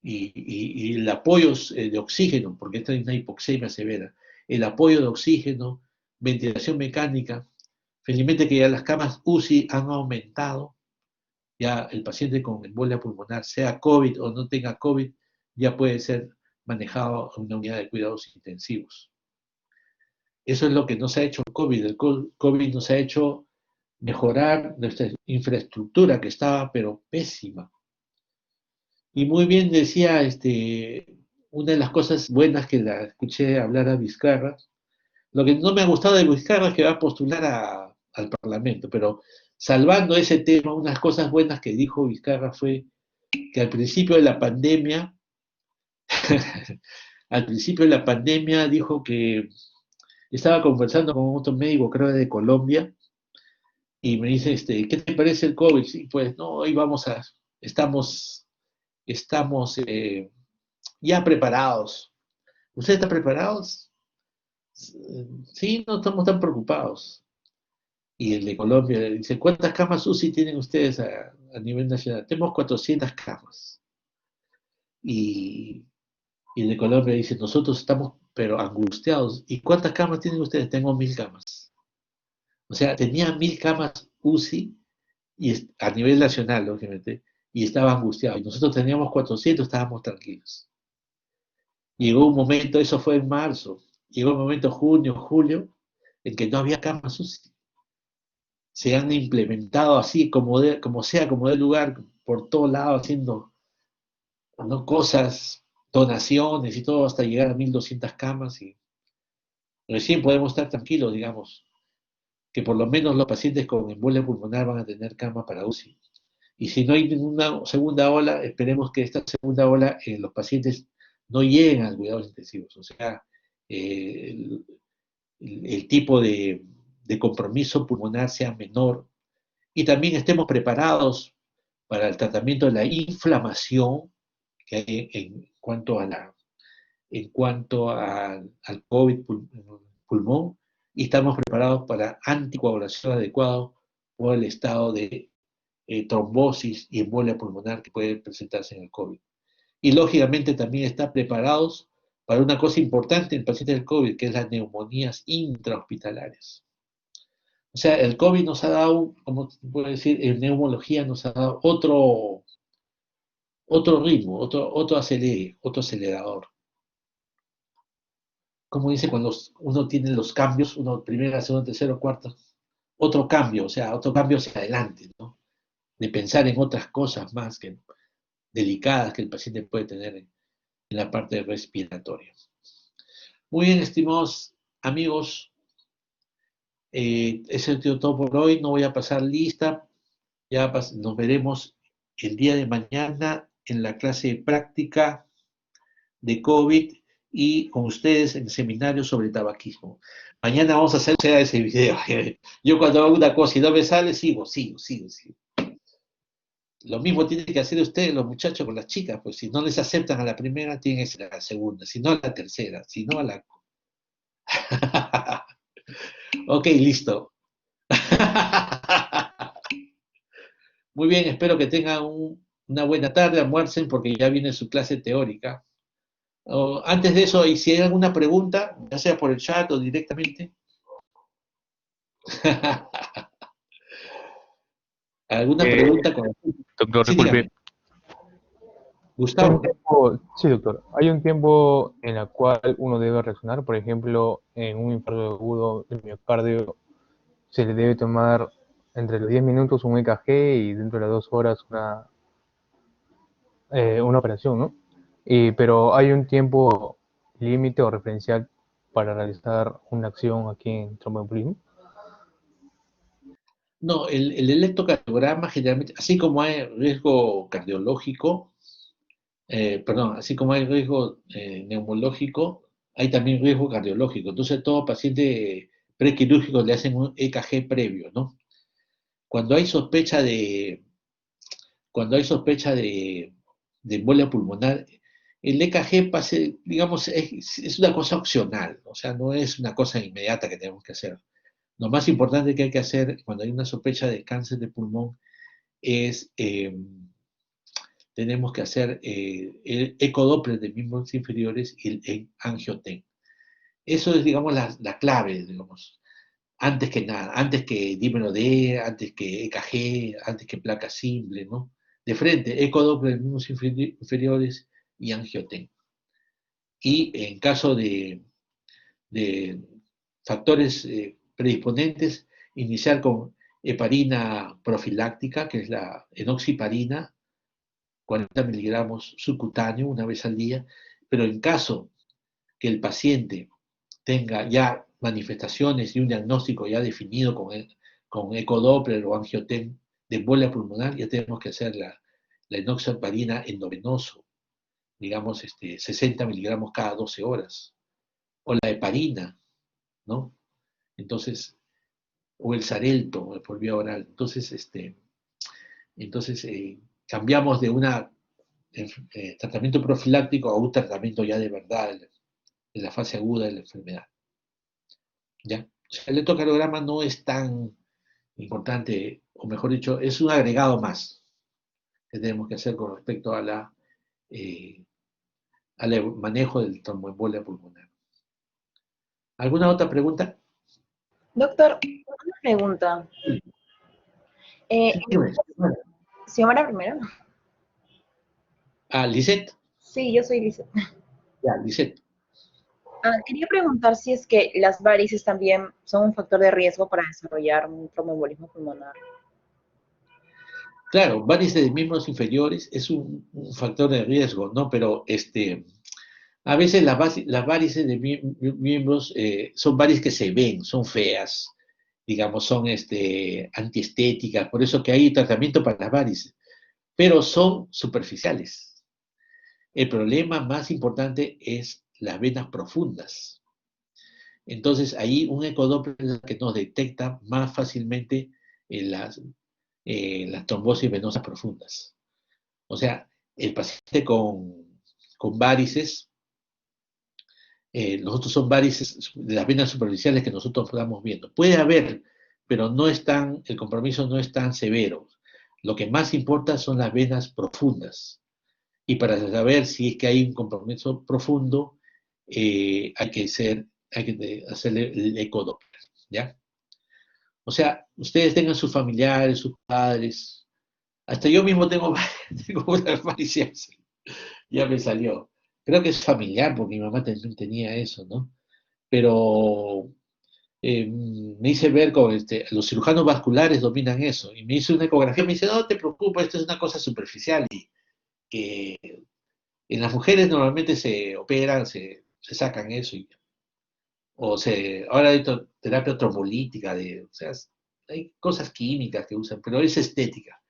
y el apoyo de oxígeno, porque esta es una hipoxemia severa, el apoyo de oxígeno, ventilación mecánica. Felizmente que ya las camas UCI han aumentado, ya el paciente con embolia pulmonar, sea COVID o no tenga COVID, ya puede ser manejado en una unidad de cuidados intensivos. Eso es lo que nos ha hecho el COVID. El COVID nos ha hecho mejorar nuestra infraestructura, que estaba pero pésima. Y muy bien decía, una de las cosas buenas que la escuché hablar a Vizcarra, lo que no me ha gustado de Vizcarra es que va a postular al Parlamento, pero salvando ese tema, unas cosas buenas que dijo Vizcarra fue que al principio de la pandemia, dijo que estaba conversando con otro médico, creo de Colombia, y me dice, ¿qué te parece el COVID? Sí, pues no, hoy estamos ya preparados. ¿Ustedes están preparados? Sí, no estamos tan preocupados. Y el de Colombia dice, ¿cuántas camas UCI tienen ustedes a nivel nacional? Tenemos 400 camas. Y el de Colombia dice, nosotros estamos pero angustiados. ¿Y cuántas camas tienen ustedes? Tengo 1000 camas. O sea, tenía 1000 camas UCI a nivel nacional, lógicamente, y estaba angustiado. Y nosotros teníamos 400, estábamos tranquilos. Llegó un momento, eso fue en marzo, llegó un momento junio, julio, en que no había camas UCI. Se han implementado así, como dé lugar, por todo lado haciendo, ¿no?, cosas, donaciones y todo, hasta llegar a 1.200 camas, y recién podemos estar tranquilos, digamos, que por lo menos los pacientes con embolia pulmonar van a tener cama para UCI. Y si no hay ninguna segunda ola, esperemos que esta segunda ola los pacientes no lleguen a cuidados intensivos. O sea, el tipo de compromiso pulmonar sea menor, y también estemos preparados para el tratamiento de la inflamación que hay al COVID pulmón, y estamos preparados para anticoagulación adecuado por el estado de trombosis y embolia pulmonar que puede presentarse en el COVID. Y lógicamente también estar preparados para una cosa importante en el paciente del COVID, que es las neumonías intrahospitalarias. O sea, el COVID nos ha dado, como se puede decir, en neumología nos ha dado otro ritmo, otro acelerador. Como dice, cuando uno tiene los cambios, uno primera, segunda, tercera, cuarta, otro cambio hacia adelante, ¿no? De pensar en otras cosas más delicadas que el paciente puede tener en la parte respiratoria. Muy bien, estimados amigos, eso es todo por hoy. No voy a pasar lista. Ya nos veremos el día de mañana en la clase práctica de COVID y con ustedes en el seminario sobre tabaquismo. Mañana vamos a hacer ese video. Yo cuando hago una cosa y no me sale, sigo. Lo mismo tienen que hacer ustedes, los muchachos, con las chicas, pues si no les aceptan a la primera, tienen que ser a la segunda, si no a la tercera, si no a la... Ok, listo. Muy bien, espero que tengan una buena tarde, almuercen porque ya viene su clase teórica. Antes de eso, y si hay alguna pregunta, ya sea por el chat o directamente. ¿Alguna pregunta? Doctor, Sí, disculpe. dígame. Gustavo. Sí, doctor. Hay un tiempo en el cual uno debe reaccionar. Por ejemplo, en un infarto agudo del miocardio se le debe tomar entre los 10 minutos un EKG y dentro de las 2 horas una operación, ¿no? Pero hay un tiempo límite o referencial para realizar una acción aquí en tromboembolismo. No, el electrocardiograma generalmente, así como hay riesgo cardiológico, así como hay riesgo neumológico, hay también riesgo cardiológico. Entonces, todo paciente prequirúrgico le hacen un EKG previo, ¿no? Cuando hay sospecha de embolia pulmonar, el EKG digamos, es una cosa opcional, o sea, no es una cosa inmediata que tenemos que hacer. Lo más importante que hay que hacer cuando hay una sospecha de cáncer de pulmón es, tenemos que hacer el ecodoppler de miembros inferiores y el angioten. Eso es, digamos, la clave, digamos. Antes que nada, antes que dímero D, antes que EKG, antes que placa simple, ¿no? De frente, ecodoppler de miembros inferiores y angioten. Y en caso de factores predisponentes, iniciar con heparina profiláctica, que es la enoxiparina, 40 miligramos subcutáneo una vez al día, pero en caso que el paciente tenga ya manifestaciones y un diagnóstico ya definido con ecodoppler o angioten de embolia pulmonar, ya tenemos que hacer la enoxiparina endovenoso, digamos 60 miligramos cada 12 horas, o la heparina, ¿no? Entonces, o el Xarelto, por vía oral. Entonces cambiamos de un tratamiento profiláctico a un tratamiento ya de verdad en la fase aguda de la enfermedad. ¿Ya? O sea, el electrocardiograma no es tan importante, o mejor dicho, es un agregado más que tenemos que hacer con respecto al manejo del tromboembolia pulmonar. ¿Alguna otra pregunta? Doctor, una pregunta. Dime. ¿Xiomara primero? Ah, Lisette. Sí, yo soy Lisa. Ya, Lisette. Quería preguntar si es que las varices también son un factor de riesgo para desarrollar un tromboembolismo pulmonar. Claro, varices de miembros inferiores es un factor de riesgo, ¿no? Pero a veces las varices de miembros son varices que se ven, son feas, digamos, son antiestéticas, por eso que hay tratamiento para las varices, pero son superficiales. El problema más importante es las venas profundas. Entonces, ahí un ecodoppler es el que nos detecta más fácilmente las trombosis venosas profundas. O sea, el paciente con varices, nosotros son varices de las venas superficiales que nosotros estamos viendo. Puede haber, pero el compromiso no es tan severo. Lo que más importa son las venas profundas. Y para saber si es que hay un compromiso profundo, hay que hacerle el ecodoppler, ¿ya? O sea, ustedes tengan sus familiares, sus padres, hasta yo mismo tengo, tengo una varices, ya me salió. Creo que es familiar, porque mi mamá también tenía eso, ¿no? Pero me hice ver con los cirujanos vasculares dominan eso, y me hizo una ecografía, me dice, no te preocupes, esto es una cosa superficial, y que en las mujeres normalmente se operan, se sacan eso, ahora hay terapia trombolítica, o sea, hay cosas químicas que usan, pero es estética.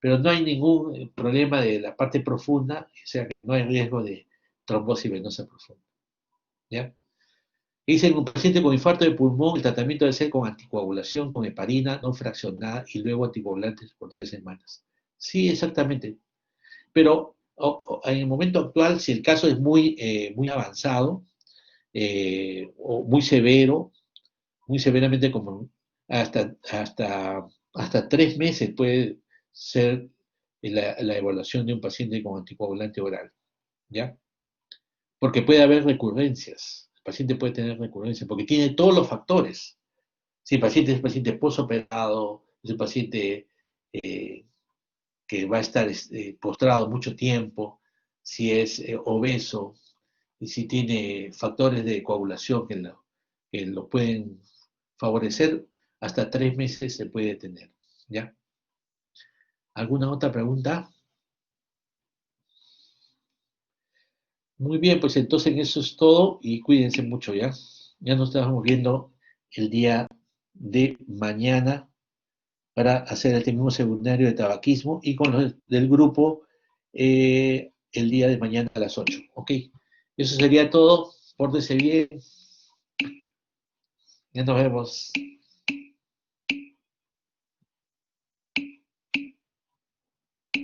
Pero no hay ningún problema de la parte profunda, o sea que no hay riesgo de trombosis venosa profunda. ¿Ya? Dice, en un paciente con infarto de pulmón, el tratamiento debe ser con anticoagulación, con heparina no fraccionada y luego anticoagulantes por 3 semanas. Sí, exactamente. Pero en el momento actual, si el caso es muy avanzado o muy severo, muy severamente como hasta 3 meses puede ser la evaluación de un paciente con anticoagulante oral, ¿ya? Porque puede haber recurrencias, el paciente puede tener recurrencias, porque tiene todos los factores. Si el paciente es un paciente posoperado, es un paciente que va a estar postrado mucho tiempo, si es obeso, y si tiene factores de coagulación que lo pueden favorecer, hasta 3 meses se puede tener, ¿ya? ¿Alguna otra pregunta? Muy bien, pues entonces eso es todo y cuídense mucho, ¿ya? Ya nos estamos viendo el día de mañana para hacer este mismo seminario de tabaquismo y con los del grupo el día de mañana a las 8, ¿ok? Eso sería todo. Pórtense bien. Ya nos vemos.